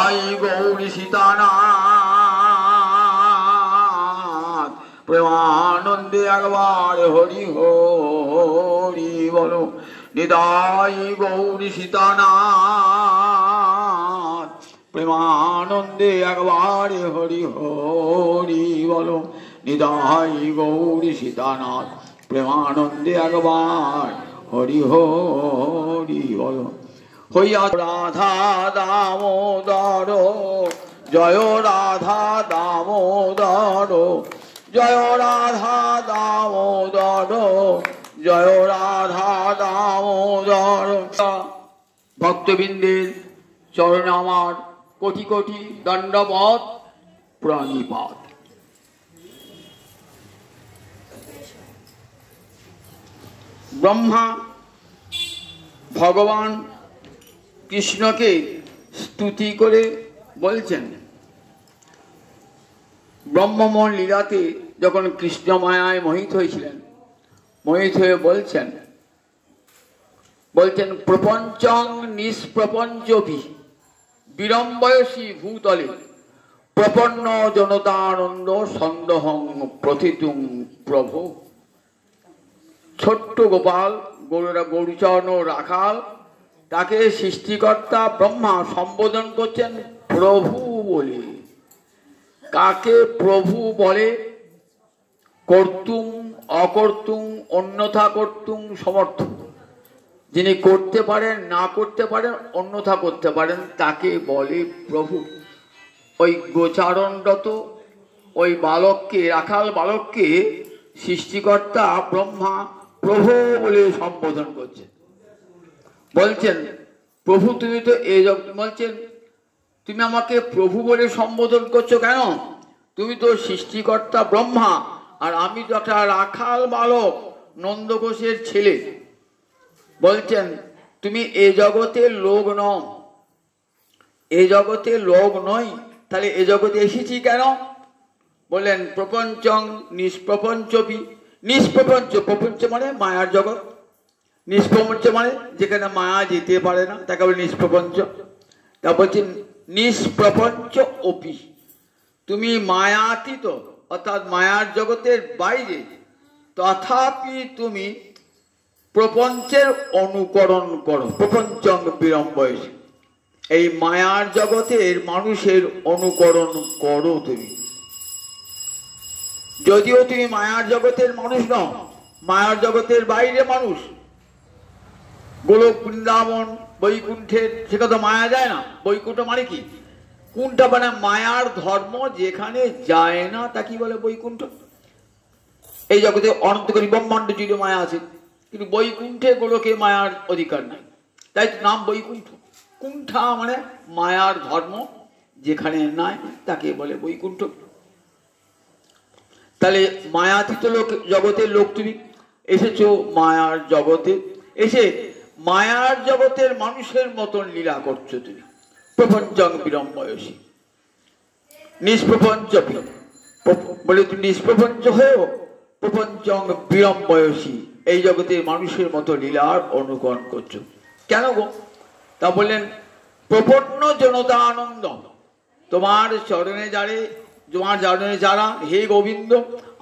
নিতাই গৌরী সীতানাথ প্রেমানন্দে একবার হরি হরি বলো। নিতাই গৌরী সীতানাথ প্রেমানন্দে একবার হরি হরি বলো। নিতাই গৌরী সীতানাথ প্রেমানন্দে একবার হরি হরি বলো। হইয়া রাধা দামোদর জয় রাধা দামোদর জয় রাধা দামোদর জয় রাধা দামোদর। ভক্তবৃন্দের চরণে আমার কোটি কোটি দণ্ডবৎ প্রণিপাত। ব্রহ্মা ভগবান কৃষ্ণকে স্তুতি করে বলছেন, ব্রহ্মমোহন লীলাতে যখন কৃষ্ণ মায়ায় মোহিত হয়েছিলেন, মোহিত হয়ে বলছেন প্রপঞ্চং নিষ্প্রপঞ্চভি বিড়ম্বয়সী ভূতলে প্রপন্ন জনতানন্দ সন্দহং প্রথিতুং প্রভু। ছোট্ট গোপাল গৌরচরণ রাখাল, তাকে সৃষ্টিকর্তা ব্রহ্মা সম্বোধন করছেন প্রভু বলে। কাকে প্রভু বলে? কর্তুম অকর্তুম অন্যথা কর্তুম সমর্থ। যিনি করতে পারেন, না করতে পারেন, অন্যথা করতে পারেন, তাকে বলে প্রভু। ওই গোচারণরত ওই বালককে, রাখাল বালককে সৃষ্টিকর্তা ব্রহ্মা প্রভু বলে সম্বোধন করছেন। বলছেন প্রভু তুমি তো এই বলছেন তুমি আমাকে প্রভু বলে সম্বোধন করছো কেন? তুমি তো সৃষ্টিকর্তা ব্রহ্মা, আর আমি তো একটা রাখাল বালক, নন্দঘোষের ছেলে। বলছেন তুমি এ জগতের লোক নও, এ জগতে লোক নই, তাহলে এ জগতে এসেছি কেন? বললেন প্রপঞ্চং নিষ্প্রপঞ্চবি। নিষ্প্রপঞ্চ, প্রপঞ্চ মানে মায়ার জগৎ, নিষ্প্রপঞ্চ মানে যেখানে মায়া যেতে পারে না, তাকে বলে নিষ্প্রপঞ্চ। তা বলছেন নিষ্প্রপঞ্চ অপি, তুমি মায়াতীত অর্থাৎ মায়ার জগতের বাইরে, তথাপি তুমি প্রপঞ্চের অনুকরণ করো। প্রপঞ্চং বিড়ম্বয়সী, এই মায়ার জগতের মানুষের অনুকরণ করো তুমি। যদিও তুমি মায়ার জগতের মানুষ নও, মায়ার জগতের বাইরে মানুষ। গোলক বৃন্দাবন বৈকুণ্ঠের, সেটা তো মায়া যায় না। বৈকুণ্ঠ মানে কি? কোনটা মানে মায়ার ধর্ম যেখানে যায় না তা কি বলে বৈকুণ্ঠ। এই জগতে অনন্তকারী ব্রহ্মাণ্ড জুড়ে মায়া আছে, কিন্তু বৈকুণ্ঠে গোলকে মায়ার অধিকার নাই, তাই তো নাম বৈকুণ্ঠ। কুণ্ঠা মানে মায়ার ধর্ম যেখানে নাই তাকে বলে বৈকুণ্ঠ। তাহলে মায়াতীত লোক, জগতের লোক তুমি এসেছো মায়ার জগতে, এসে মায়ার জগতের মানুষের মতন লীলা করছো তুমি। প্রপঞ্চং বিড়ম্বয়সী, নিষ্প্রপঞ্চ বলে তুমি নিষ্প্রপঞ্চ হয়েও প্রপঞ্চং বিড়ম্বয়সী, এই জগতের মানুষের মতো লীলার অনুকরণ করছো কেন গো? তা বললেন প্রপন্ন জনতা আনন্দ, তোমার চরণে যারা হে গোবিন্দ,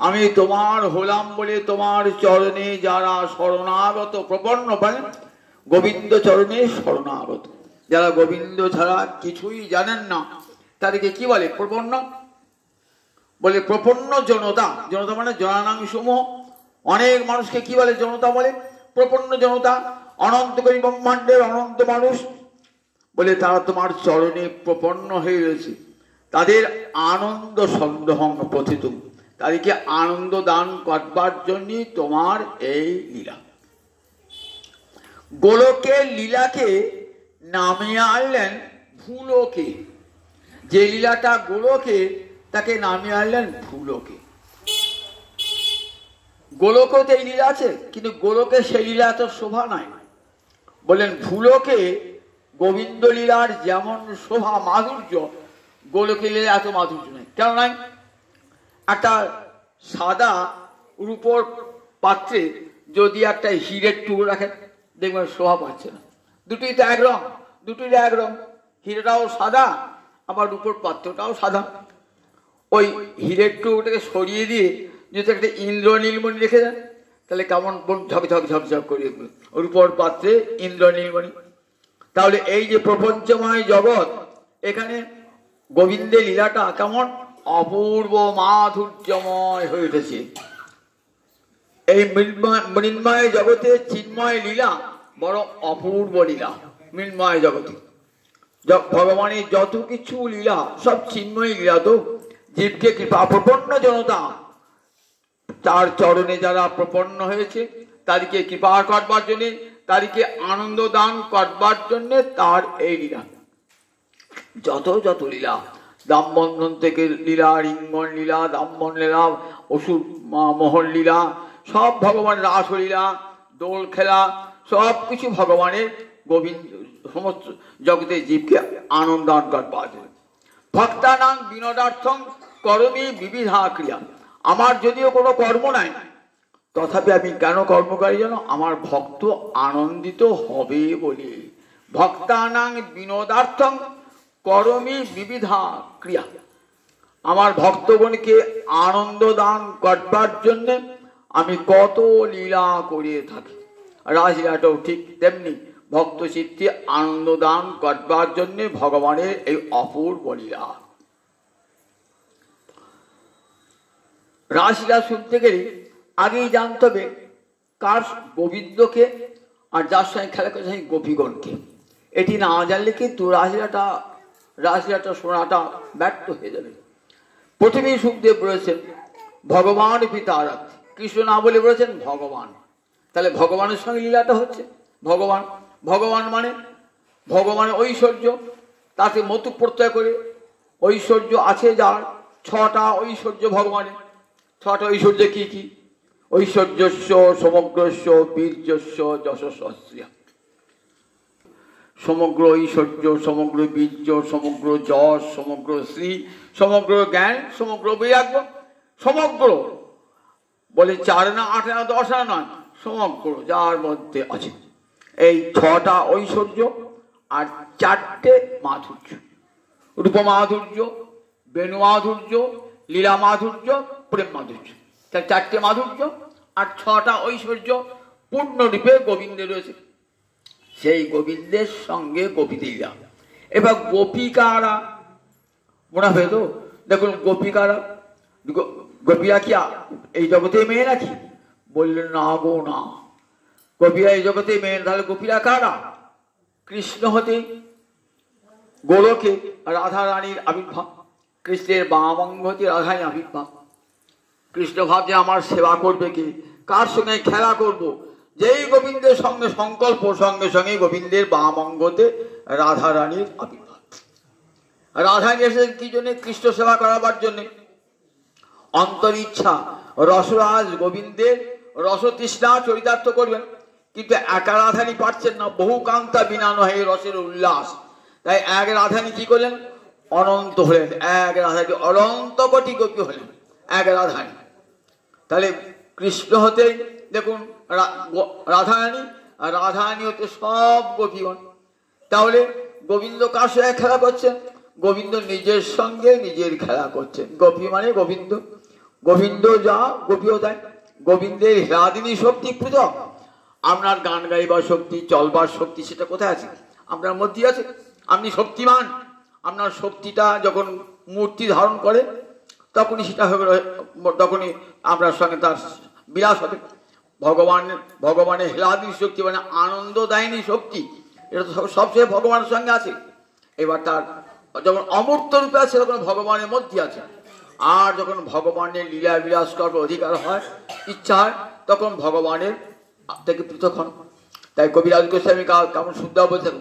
আমি তোমার হলাম বলে তোমার চরণে যারা শরণাগত, প্রপন্ন মানে গোবিন্দ চরণে শরণাগত, যারা গোবিন্দ ছাড়া কিছুই জানেন না, তাদেরকে কি বলে? প্রপন্ন বলে। প্রপন্ন জনতা, জনতা মানে জনানাং সমূহ, অনেক মানুষকে কি বলে? জনতা বলে। প্রপন্ন জনতা অনন্তকারী ব্রহ্মাণ্ডের অনন্ত মানুষ বলে, তারা তোমার চরণে প্রপন্ন হয়ে রয়েছে। তাদের আনন্দ সন্দহং প্রথিতুম, তাদেরকে আনন্দ দান করবার জন্য তোমার এই লীলা। গোলকের লীলাকে নামিয়ে আনলেন ভূলোকে। যে লীলাটা গোলকে, তাকে নামিয়ে আনলেন ভূলোকে। গোলকেও তো এই লীলা আছে, কিন্তু গোলকে সেই লীলা এত শোভা নাই। বললেন ভূলোকে গোবিন্দ লীলার যেমন শোভা মাধুর্য, গোলকে লীলা এত মাধুর্য নাই। কেন নাই? একটা সাদা রূপোর পাত্রে যদি একটা হীরের টুকরো রাখেন, দেখবেন শোভা পাচ্ছে না। দুটোই তো এক রং, দুটোই এক রং, হীরেটাও সাদা আবার রূপোর পাত্রটাও সাদা। ওই হীরের টুকটাকে সরিয়ে দিয়ে যদি একটা ইন্দ্র নীলমণি রেখে দেন তাহলে কেমন ঝকঝক ঝকঝক করে রূপোর পাত্রে ইন্দ্র নীলমণি। তাহলে এই যে প্রপঞ্চময় জগৎ, এখানে গোবিন্দের লীলাটা কেমন অপূর্ব মাধুর্যময় হয়ে উঠেছে। এই মৃন্ময় জগতে চিন্ময় লীলা বড় অপূর্ব লীলা। মৃন্ময় জগতে ভগবানের যত কিছু লীলা সব চিন্ময় লীলা। তো জীবকে কৃপা প্রপন্ন জনতা, তার চরণে যারা প্রপন্ন হয়েছে তাদেরকে কৃপা করবার জন্য, তাদেরকে আনন্দ দান করবার জন্য তার এই লীলা। যত যত লীলা, দামবন্ধন থেকে লীলা, রিঙ্গন লীলা, দামবন লীলা, অসুর মোহন লীলা, সব ভগবান রাসলীলা, দোল খেলা, সব কিছু ভগবানের গোবিন্দ সমস্ত জগতের জীবকে আনন্দ দান করবার জন্য। ভক্তানাং বিনোদার্থং করমি বিবিধা ক্রিয়া। আমার যদিও কোনো কর্ম নাই, তথাপি আমি কেন কর্ম করি জানো? আমার ভক্ত আনন্দিত হবে বলে। ভক্তানাং বিনোদার্থং করমি বিবিধা ক্রিয়া। আমার ভক্তগণকে আনন্দ দান করবার জন্য আমি কত লীলা করে থাকি। রাসলীলাটাও ঠিক তেমনি ভক্ত চিত্তে আনন্দ দান করবার জন্য ভগবানের এই অপূর্ব লীলা। রাসলীলা শুনতে গেলে আগেই জানতে হবে কার গোবিন্দকে, আর যার সঙ্গে খেলা করছে সেই গোপীগণকে। এটি না জানলে কিন্তু রাসলীলাটা শোনাটা ব্যর্থ হয়ে যাবে। প্রথমেই সুখদেব বলেছেন ভগবান পিতারাত, কৃষ্ণ না বলে বলেছেন ভগবান। তাহলে ভগবানের সঙ্গে লীলাটা হচ্ছে। ভগবান ভগবান মানে ভগবানের ঐশ্বর্য, তাতে মতু প্রত্যয় করে ঐশ্বর্য আছে যার, ছটা ঐশ্বর্য ভগবানের। ছটা ঐশ্বর্য কি কি? ঐশ্বর্যস্য সমগ্রস্য বীর্যস্য যশস্য। সমগ্র ঐশ্বর্য, সমগ্র বীর্য, সমগ্র যশ, সমগ্র শ্রী, সমগ্র জ্ঞান, সমগ্র বৈরাগ্য, সমগ্র বলে 4 না 8 না 10 না নয়, সমগ্র যার মধ্যে আছে। এই 6টা ঐশ্বর্য আর 4টে মাধুর্য, রূপ মাধুর্য, বেণু মাধুর্য, লীলা মাধুর্য, প্রেম মাধুর্য। 4টে মাধুর্য আর 6টা ঐশ্বর্য পূর্ণরূপে গোবিন্দের রয়েছে। সেই গোবিন্দের সঙ্গে গোপীদের লীলা। এবার গোপিকারা মনে হবে তো, দেখুন গোপিকারা, গোপীরা কি এই জগতে মেয়ে নাকি? বললেন না গো না, গোপীরা এই জগতে মেয়ে। তাহলে গোপীরা কারা? কৃষ্ণ হতে গোলকে রাধা রানীর আবির্ভাব, কৃষ্ণের বাম অঙ্গ হতে রাধাই আবির্ভাব। কৃষ্ণ ভাবছে আমার সেবা করবে কে, কার সঙ্গে খেলা করব? যেই গোবিন্দের সঙ্গে সংকল্প, সঙ্গে সঙ্গে গোবিন্দের বাম অঙ্গতে রাধা রানীর আবির্ভাব। রাধা এসেছেন কি জন্য? কৃষ্ণ সেবা করাবার জন্য। অন্তর ইচ্ছা রসরাজ গোবিন্দের রসতৃষ্ণা চরিতার্থ করবেন, কিন্তু একা রাধানী পারছেন না, বহু কান্তা বিনা নহে রসের উল্লাস। তাই এক রাধানী কি করলেন? অনন্ত হলেন। এক রাধানী অনন্ত কোটি গোপী হলেন এক রাধানী। তাহলে কৃষ্ণ হতে দেখুন রাধারানী, আর রাধারানী হতে সব গোপীগণ। তাহলে গোবিন্দ কার সঙ্গে খেলা করছেন? গোবিন্দ নিজের সঙ্গে নিজের খেলা করছেন। গোপী মানে গোবিন্দ, গোবিন্দ যা গোপীও তাই। গোবিন্দের হ্লাদিনী শক্তি পৃথক, আপনার গান গাইবার শক্তি, চলবার শক্তি সেটা কোথায় আছে? আপনার মধ্যে আছে। আপনি শক্তিমান। আপনার শক্তিটা যখন মূর্তি ধারণ করে তখনই সেটা হবে, তখনই আপনার সঙ্গে তার বিলাস হবে। ভগবানের হ্লাদিনী শক্তি মানে আনন্দদায়িনী শক্তি, এটা তো সবচেয়ে ভগবানের সঙ্গে আছে। এবার তার যখন অমূর্ত রূপে আছে তখন ভগবানের মধ্যে আছে। আর যখন ভগবানের লীলা বিলাস করার অধিকার হয়, ইচ্ছা হয়, তখন ভগবানের থেকে পৃথক হন। তাই কবিরাজ গোস্বামী কেমন শুদ্ধ বলছেন,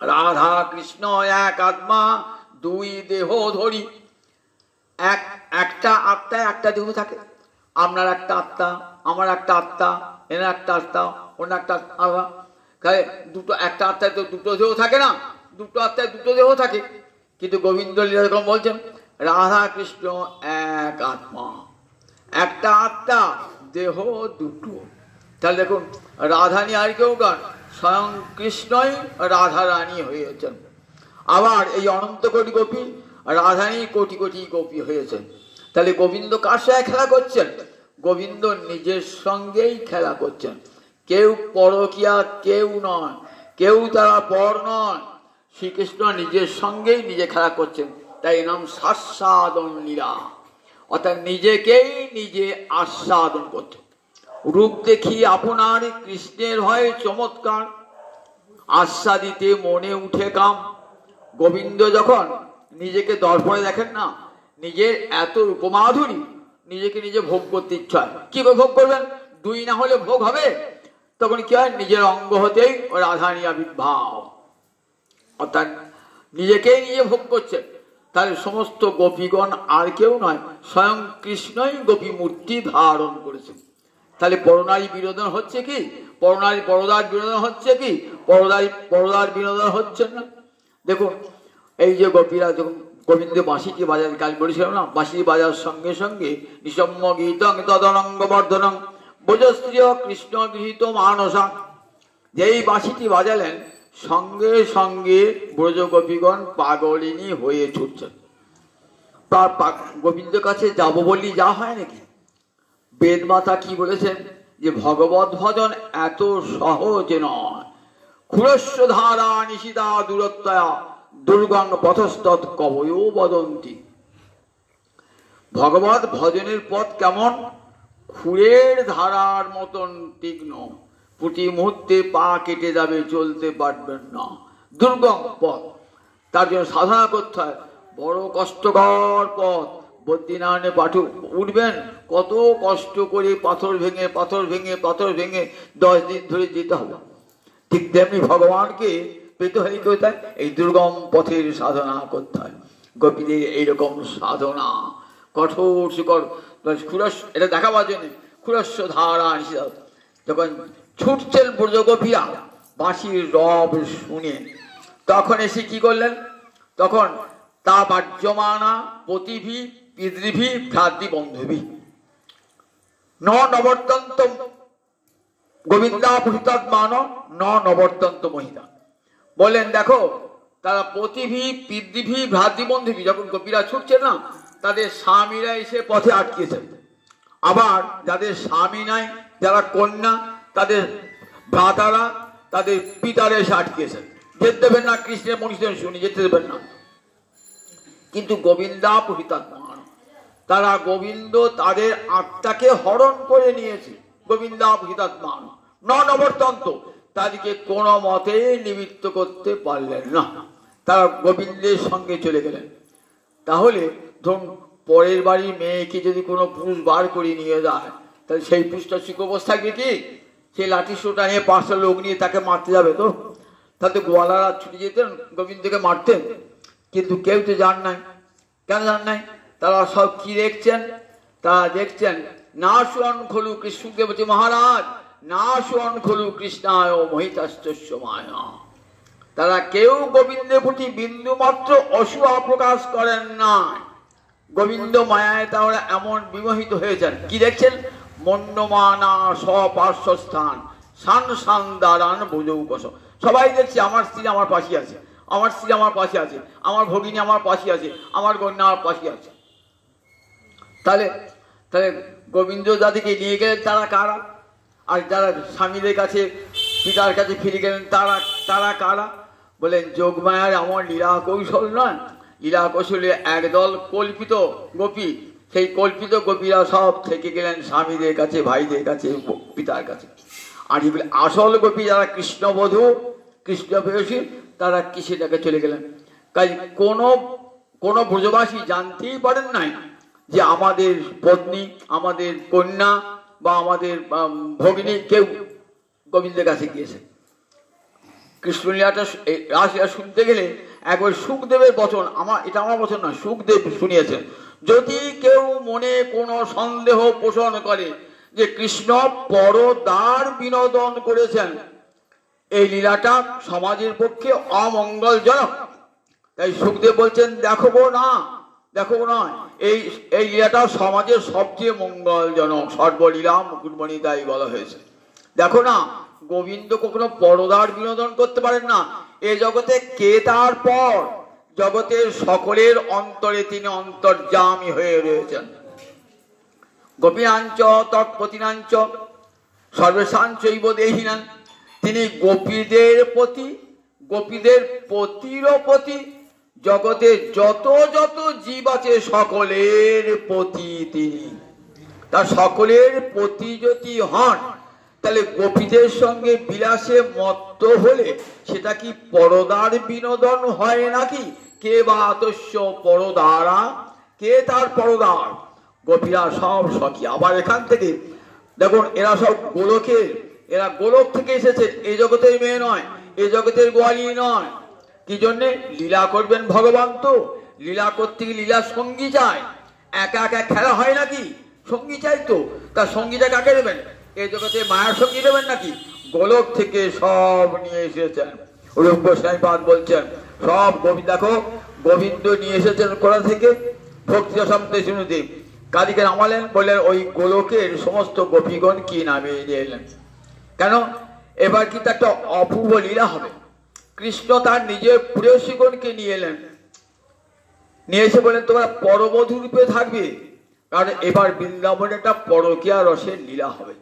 রাধা কৃষ্ণ এক আত্মা দুই দেহ ধরি। একটা আত্মায় একটা দেহ থাকে। আপনার একটা আত্মা, আমার একটা আত্মা, এনার একটা আত্মা, অন্য একটা আত্মা। দুটো একটা আত্মায় তো দুটো দেহ থাকে না, দুটো আত্মায় দুটো দেহ থাকে। কিন্তু গোবিন্দ লীলা যখন বলছেন রাধা কৃষ্ণ এক আত্মা, একটা আত্মা, দেহ দুটো। তাহলে দেখুন রাধানী আর কেউ গান, স্বয়ং কৃষ্ণই রাধা রানী হয়েছেন। আবার এই অনন্ত কোটি গোপী রাধারানী কোটি কোটি গোপী হয়েছেন। তাহলে গোবিন্দ কার সঙ্গে খেলা করছেন? গোবিন্দ নিজের সঙ্গেই খেলা করছেন। কেউ পরকিয়া কেউ নয়, কেউ তারা পর নয়, শ্রীকৃষ্ণ নিজের সঙ্গেই নিজে খেলা করছেন। তাই নাম সাস্বাদন লীলা, অর্থাৎ নিজেকেই নিজে আস্বাদন করছে। রূপ দেখি আপনার কৃষ্ণের হয় চমৎকার, আস্বাদিতে মনে উঠে কাম। গোবিন্দ যখন নিজেকে দর্পণে দেখেন না, নিজের এত রূপমাধুরী, নিজেকে নিজে ভোগ করতে ইচ্ছা হয়। কি করে ভোগ করবেন? দুই না হলে ভোগ হবে। তখন কি হয়? নিজের অঙ্গ হতেই রাধারানী আবির্ভাব, অর্থাৎ নিজেকেই নিজে ভোগ করছে। তাহলে সমস্ত গোপীগণ আর কেউ নয়, স্বয়ং কৃষ্ণই গোপী মূর্তি ধারণ করেছেন। তাহলে পরনারী বিনোদন হচ্ছে কি? পরদার বিনোদন হচ্ছে কি? পরদার বিনোদন হচ্ছে না। দেখুন, এই যে গোপীরা যখন গোবিন্দ বাঁশিটি বাজান, কাল বলেছিলাম না, বাঁশি বাজার সঙ্গে সঙ্গে নিসম্য গীতং তদনঙ্গ বর্ধনং ভোজস্ত্রীয় কৃষ্ণ গৃহীত মানসা। যেই বাঁশিটি বাজালেন, সঙ্গে সঙ্গে ব্রজ গোপীগণ পাগলিনী হয়ে ছুটছেন। তার গোবিন্দের কাছে যাবো বলি যা হয় নাকি? বেদমাতা কি বলেছেন? যে ভগবত ভজন এত সহজ নয়। ক্ষুরস্য ধারা নিশিতা দূরত্বয়া দুর্গং পথস্তৎ কবয়ো বদন্তি। ভগবত ভজনের পথ কেমন? ক্ষুরের ধারার মতন তীক্ষ্ণ, প্রতি মুহূর্তে পা কেটে যাবে, চলতে পারবেন না। দুর্গম পথ, তার জন্য সাধনা করতে হয়। বড় কষ্টকর পথ। বদ্রীনারায়ণে পাঠু উঠবেন, কত কষ্ট করে পাথর ভেঙে 10 দিন ধরে যেতে হবে। ঠিক তেমনি ভগবানকে পেতে হয় কোথায়? এই দুর্গম পথের সাধনা করতে হয়। গোপীদের এইরকম সাধনা কঠোর শিকড়, এটা দেখাবার জন্য ক্ষুরস্য ধারা নিষিদ্ধ। যখন ছুটছেন ব্রজ গোপীরা বাঁশির রব শুনে, তখন এসে কি করলেন? তখন তা বাহ্যমানা পতিভি পিতৃভি ভ্রাতৃ বন্ধুভি নবর্তন্ত গোবিন্দা পুহিতাত্মান নবর্তন্ত মহিলা। বললেন দেখো, তারা পতিভি পিতৃভি ভ্রাতৃ বন্ধুভি, যখন গোপীরা ছুটছে না, তাদের স্বামীরা এসে পথে আটকেছেন। আবার যাদের স্বামী নাই, যারা কন্যা, তাদের ভ্রাতারা, তাদের পিতারা এসে আটকেছেন। যেতে দেবেন না, কৃষ্ণের মনীষী শুনি যেতে দেবেন না। কিন্তু গোবিন্দা পুহিতাত্মান, তারা গোবিন্দ তাদের আত্মাকে হরণ করে নিয়েছে। গোবিন্দা পুহিতাত্মান নবর্তন্ত, তাদেরকে কোনো মতে নিবৃত্ত করতে পারলেন না। তারা গোবিন্দের সঙ্গে চলে গেলেন। তাহলে ধরুন, পরের বাড়ির মেয়েকে যদি কোনো পুরুষ বার করে নিয়ে যায়, তাহলে সেই পুরুষটা সুখবস থাকবে কি? সেই লাঠি সোটা নিয়ে 5টা লোক নিয়ে তাকে মারতে যাবে তো? তাতে গোয়ালারা ছুটে যেতেন, গোবিন্দকে মারতেন। কিন্তু কেউ তো জান নাই। কেন জান নাই? তারা সব কি দেখছেন? তারা দেখছেন না সুয়ন খলু কৃষ্ণকে বলছে মহারাজ, না সুয়ন খলু কৃষ্ণায় মহিতাশ্চস্য মায়া। তারা কেউ গোবিন্দের প্রতি বিন্দু মাত্র অসূয়া প্রকাশ করেন না। গোবিন্দ মায়ায় তারা এমন বিমোহিত হয়েছেন। কি দেখছেন? মন্যমানা স্বপার্শ্বস্থান শান শান দারান বুঝৌকস। সবাই দেখছে আমার স্ত্রী আমার পাশে আছে, আমার স্ত্রী আমার পাশে আছে, আমার ভগিনী আমার পাশে আছে, আমার কন্যা আমার পাশে আছে। তাহলে তাহলে গোবিন্দ যাদেরকে নিয়ে গেলেন তারা কারা? আর যারা স্বামীদের কাছে পিতার কাছে ফিরে গেলেন তারা কারা? বলেন যোগমায়ার আমার লীলা কৌশল নয়, লীলা কৌশলে একদল কল্পিত গোপী। সেই কল্পিত গোপীরা সব থেকে গেলেন স্বামীদের কাছে, ভাইদের কাছে, পিতার কাছে। আর আসল গোপী যারা কৃষ্ণবধূ, কৃষ্ণ প্রেয়সী, তারা কৃষ্ণটাকে চলে গেলেন। কাজে কোনো ব্রজবাসী জানতেই পারেন নাই যে আমাদের পত্নী, আমাদের কন্যা বা আমাদের ভগিনী কেউ গোবিন্দের কাছে গিয়েছে। কৃষ্ণলীলাটা রাসলীলা শুনতে গেলে একবার সুখদেবের বচন, এটা আমার বচন না, সুখদেব শুনিয়েছেন। যদি কেউ মনে কোনো সন্দেহ পোষণ করে যে কৃষ্ণ পরদার বিনোদন করেছেন, এই লীলাটা সমাজের পক্ষে অমঙ্গলজনক। তাই সুখদেব বলছেন দেখো নয়, এই লীলাটা সমাজের সবচেয়ে মঙ্গলজনক। সর্বলীলা মুকুটমণি তাই বলা হয়েছে। দেখো না, গোবিন্দ কখনো পরদার বিনোদন করতে পারেন না। এ জগতে কে তার পর? জগতের সকলের অন্তরে তিনি অন্তর্যামী হয়ে রয়েছেন। গোপীনাঞ্চ তৎপতিনাঞ্চ সর্বেশাঞ্চৈব দেহিনান, তিনি গোপীদের প্রতি, গোপীদের পতিরও প্রতি, জগতে যত যত জীব আছে সকলের প্রতি তিনি। তা সকলের প্রতি যদি হন, তাহলে গোপীদের সঙ্গে বিলাসে মত্ত হলে সেটা কি পরদার বিনোদন হয় নাকি? কে বা আতস্য পরদারা, কে তার পরদার? গোপীরা সব সখী। আবার এখান থেকে দেখুন, এরা সব গোলকের, এরা গোলক থেকে এসেছে, এই জগতের মেয়ে নয়, এই জগতের গোয়ালি নয়। কি জন্যে? লীলা করবেন ভগবান, তো লীলা করতে গিয়ে লীলা সঙ্গী চায়। একা একা খেলা হয় নাকি? সঙ্গী চাই তো। তার সঙ্গীটা কাকে দেবেন? এই জগতে মায়ার সঙ্গী দেবেন নাকি? গোলক থেকে সব নিয়ে এসেছেন। রূপ গোস্বামীপাদ বলছেন সব গোবিন্দ, দেখো গোবিন্দ নিয়ে এসেছেন কোথা থেকে? ভক্তি রসামৃত শুনুতে কাদিকে নামালেন, বললেন ওই গোলকের সমস্ত গোপীগণ কি নামে নিয়ে এলেন। কেন? এবার কিন্তু একটা অপূর্ব লীলা হবে। কৃষ্ণ তার নিজের প্রেয়সীগণকে নিয়ে এলেন, নিয়ে এসে বলেন তোমরা পরবধূ রূপে থাকবে, কারণ এবার বৃন্দাবনে একটা পরকীয়া রসের লীলা হবে।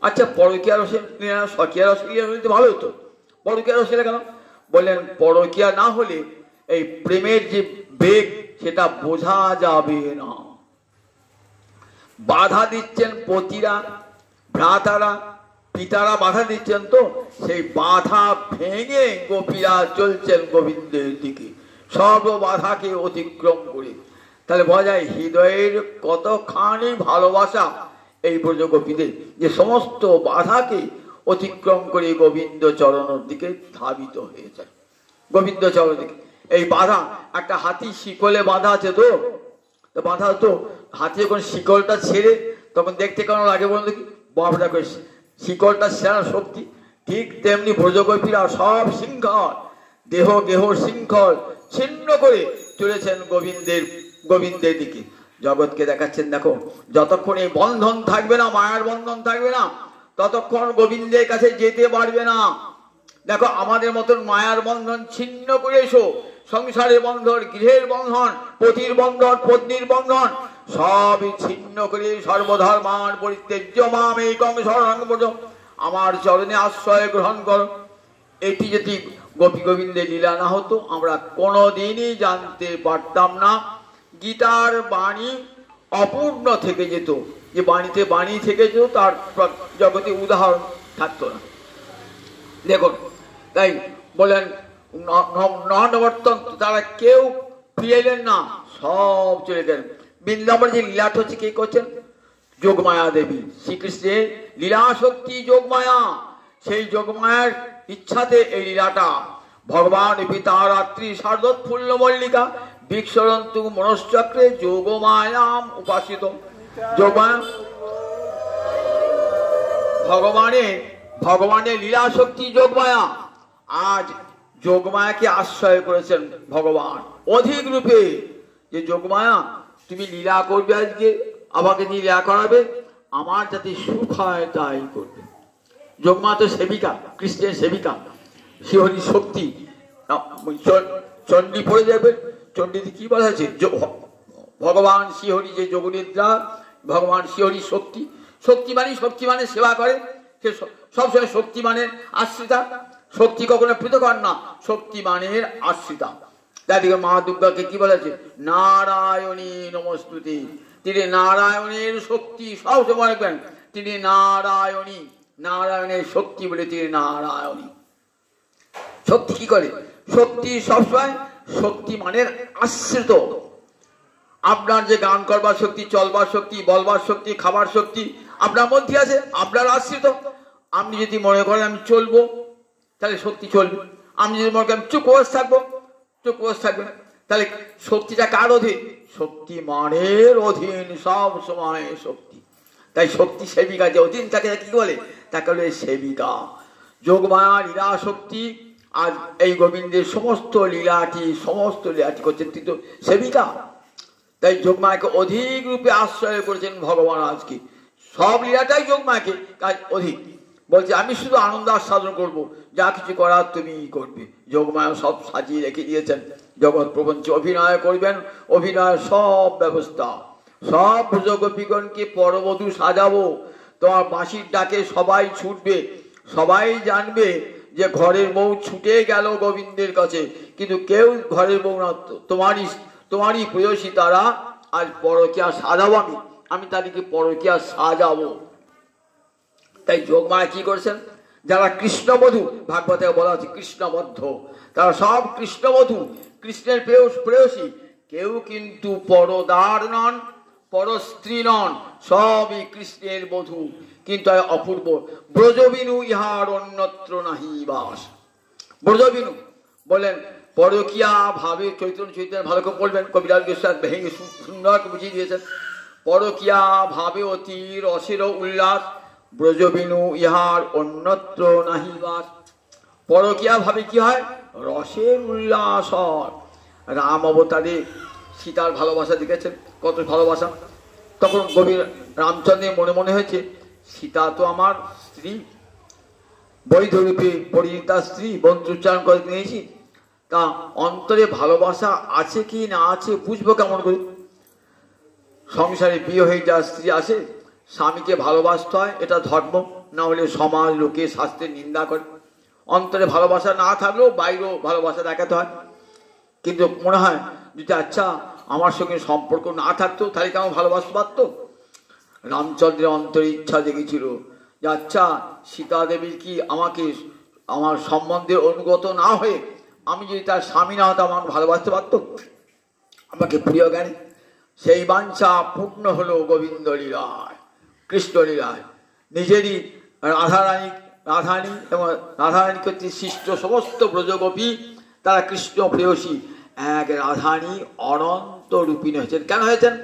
আচ্ছা, পরকীয়া রসের লীলা, স্বকীয়া রসের লীলা হলে ভালো হতো। পরকীয়া রসের কেন? বললেন পরকীয়া না হলে এই প্রেমের যে বেগ সেটা বোঝা যাবে না। বাধা দিচ্ছেন পতিরা, ভ্রাতারা, পিতারা বাধা দিচ্ছেন, তো সেই বাধা ভেঙে গোপীরা চলছেন গোবিন্দের দিকে, সর্ব বাধাকে অতিক্রম করে। তাহলে বোঝা যায় হৃদয়ের কতখানি ভালোবাসা এই ব্রজ গোপীদের, যে সমস্ত বাধাকে অতিক্রম করে গোবিন্দ চরণের দিকে ধাবিত হয়ে যায়। গোবিন্দ চরণ দিকে এই বাধা, একটা হাতি শিকলে বাঁধা আছে, তো বাঁধা তো হাতি যখন শিকলটা ছেড়ে তখন দেখতে কেমন লাগে বলুন দেখি? বাবরা করে শিকলটা সেরা শক্তি। ঠিক তেমনি ব্রজগোপীরা সব শৃঙ্খল, দেহ গেহ শৃঙ্খল ছিন্ন করে চলেছেন গোবিন্দের দিকে। জগৎকে দেখাচ্ছেন দেখো, যতক্ষণ এই বন্ধন থাকবে না, মায়ার বন্ধন থাকবে না, ততক্ষণ গোবিন্দের কাছে যেতে পারবে না। দেখো আমাদের মতন মায়ার বন্ধন ছিন্ন করে এসো, সংসারের বন্ধন, গৃহের বন্ধন, পতির বন্ধন, পত্নীর বন্ধন সবই ছিন্ন করে সর্বধর্মান পরিত্যাজ্য মাম একং শরণং ব্রজ, আমার চরণে আশ্রয় গ্রহণ করো। এটি যদি গোপী গোবিন্দের লীলা না হতো আমরা কোনোদিনই জানতে পারতাম না। গীতার বাণী অপূর্ণ থেকে যেত, যে বাণীতে বাণী থেকে যেত তার জগতে উদাহরণ থাকতো না। দেখুন, তাই বলেন নবর্তন, তারা কেউ ফিরে এলেন না, সব চলে গেলেন। বৃন্দাবন যে লীলাটা হচ্ছে কে করছেন? যোগমায়া দেবী। শ্রীকৃষ্ণের লীলা শক্তি যোগমায়া, সেই যোগমায়ার ইচ্ছাতে এই লীলাটা। ভগবান পিতা রাত্রি শারদোৎফুল্ল মল্লিকা বিক্ষরন্তু মনশ্চক্রে যোগমায়াম উপাসিত। যোগমায়া ভগবানের লীলা শক্তি যোগমায়া। আজ যোগমায়াকে আশ্রয় করেছেন ভগবান অধিক রূপে, যে যোগমায়া তুমি লীলা করবে, আজকে আমাকে নিয়ে লীলা করাবে, আমার যাতে সুখ হয় তাই করবে। যোগমা তো সেবিকা, কৃষ্ণের সেবিকা, শিহরি শক্তি। চণ্ডী পড়ে যাবে, চণ্ডীতে কি বলা হয়েছে? ভগবান শিহরি যে যোগনিদ্রা, ভগবান শিহরি শক্তি। শক্তিমানের সেবা করে, সে সবসময় শক্তিমানের আশ্রিতা। শক্তি কখনো পৃথক হন না, শক্তিমানের আশ্রিতা। তাদিকে মা দুর্গাকে কি বলেছে? নারায়ণী নমস্তুতে। তিনি নারায়ণের শক্তি, সব সময় রাখবেন তিনি নারায়ণী, নারায়ণের শক্তি বলে তিনি নারায়ণী। শক্তি কি করে? শক্তি সবসময় শক্তিমানের আশ্রিত। আপনার যে গান করবার শক্তি, চলবার শক্তি, বলবার শক্তি, খাবার শক্তি আপনার মধ্যে আছে, আপনার আশ্রিত। আপনি যদি মনে করেন আমি চলবো, তাহলে শক্তি চলবে। আমি যদি মনে করেন চুপ বসে থাকবো, চুপ বসে থাকবে। তাহলে শক্তিটা কার অধীন? শক্তিমানের অধীন, সব সময় শক্তি। তাই শক্তি সেবিকা যে অধীন তাকে কি বলে? তাকে বলে সেবিকা। যোগমায়া লীলা শক্তি। আজ এই গোবিন্দের সমস্ত লীলাটি করছেন কিন্তু সেবিকা। তাই যোগমায়াকে অধিক রূপে আশ্রয় করেছেন ভগবান। আজকে সব লীলাটাই যোগমায়াকে কাজ অধিক। বলছে আমি শুধু আনন্দ আস্বাদন করবো, যা কিছু করার তুমি করবে। যোগমায়া সব সাজিয়ে রেখে দিয়েছেন, জগৎ প্রপঞ্চে অভিনয় করবেন, অভিনয় সব ব্যবস্থা, সব ব্রজগোপীগণকে পরবধূ সাজাবো। তোমার বাঁশির ডাকে সবাই ছুটবে, সবাই জানবে যে ঘরের বউ ছুটে গেল গোবিন্দের কাছে, কিন্তু কেউ ঘরের বউ না, তোমারই প্রেয়সী তারা আজ পরকীয়া সাজাবো, আমি তাদেরকে পরকীয়া সাজাবো। তাই যোগমায়া কি করছেন, যারা কৃষ্ণবধূ, ভাগবতে বলা হচ্ছে কৃষ্ণবদ্ধ, তারা সব কৃষ্ণবধূ, কৃষ্ণের প্রেয়সী, কেউ কিন্তু পরদার নন, পরস্ত্রী নন, সবই কৃষ্ণের বধূ। কিন্তু অপূর্ব ব্রজবিনু ইহার অন্যত্র নাহি বাস। ব্রজবিনু বলেন পরকীয়া ভাবে, চৈতন্য চৈতন্য ভালো করে বলবেন, কবিরাজ গোস্বামী ভেঙে সুন্দর বুঝিয়ে দিয়েছেন। পরকীয়া ভাবে অতি রসের উল্লাস, ব্রজবিনু ইহার অন্যত্র নাহি বাস। পরকীয়া ভাবে কি হয়, রসের উল্লাস হয়। রাম অবতারে সীতার ভালোবাসা দেখেছেন, কত ভালোবাসা। তখন গভীর রামচন্দ্রের মনে মনে হয়েছে, সীতা তো আমার স্ত্রী, বৈধরূপে পরিণীতা স্ত্রী, বন্ধুচ্চারণ করে নিয়েছি, তা অন্তরে ভালোবাসা আছে কি না আছে বুঝবো কেমন করে। সংসারে বিয়ে হয়ে যা স্ত্রী আসে, স্বামীকে ভালোবাসতে হয়, এটা ধর্ম, না হলে সমাজ লোকে শাস্ত্রের নিন্দা করে। অন্তরে ভালোবাসা না থাকলেও বাইরেও ভালোবাসা দেখাতে হয়। কিন্তু মনে হয় যদি আচ্ছা আমার সঙ্গে সম্পর্ক না থাকতো তাহলে কেমন ভালোবাসতে পারতো। রামচন্দ্রের অন্তরে ইচ্ছা জেগেছিল যে আচ্ছা সীতা দেবী কি আমাকে আমার সম্বন্ধে অনুগত না হয়ে আমি যদি তার স্বামী না হতাম আমাকে ভালোবাসতে পারতো, আমাকে প্রিয় জ্ঞানী। সেই বাঞ্ছা পূর্ণ হলো গোবিন্দ লীলায়, কৃষ্ণ লীলায়। নিজেরই রাধারানী এবং রাধারানী কর্তৃক সৃষ্ট সমস্ত ব্রজগোপী তারা কৃষ্ণ প্রেয়সী, এক রাধারানী অনন্ত রূপিণী হয়েছেন। কেন হয়েছেন?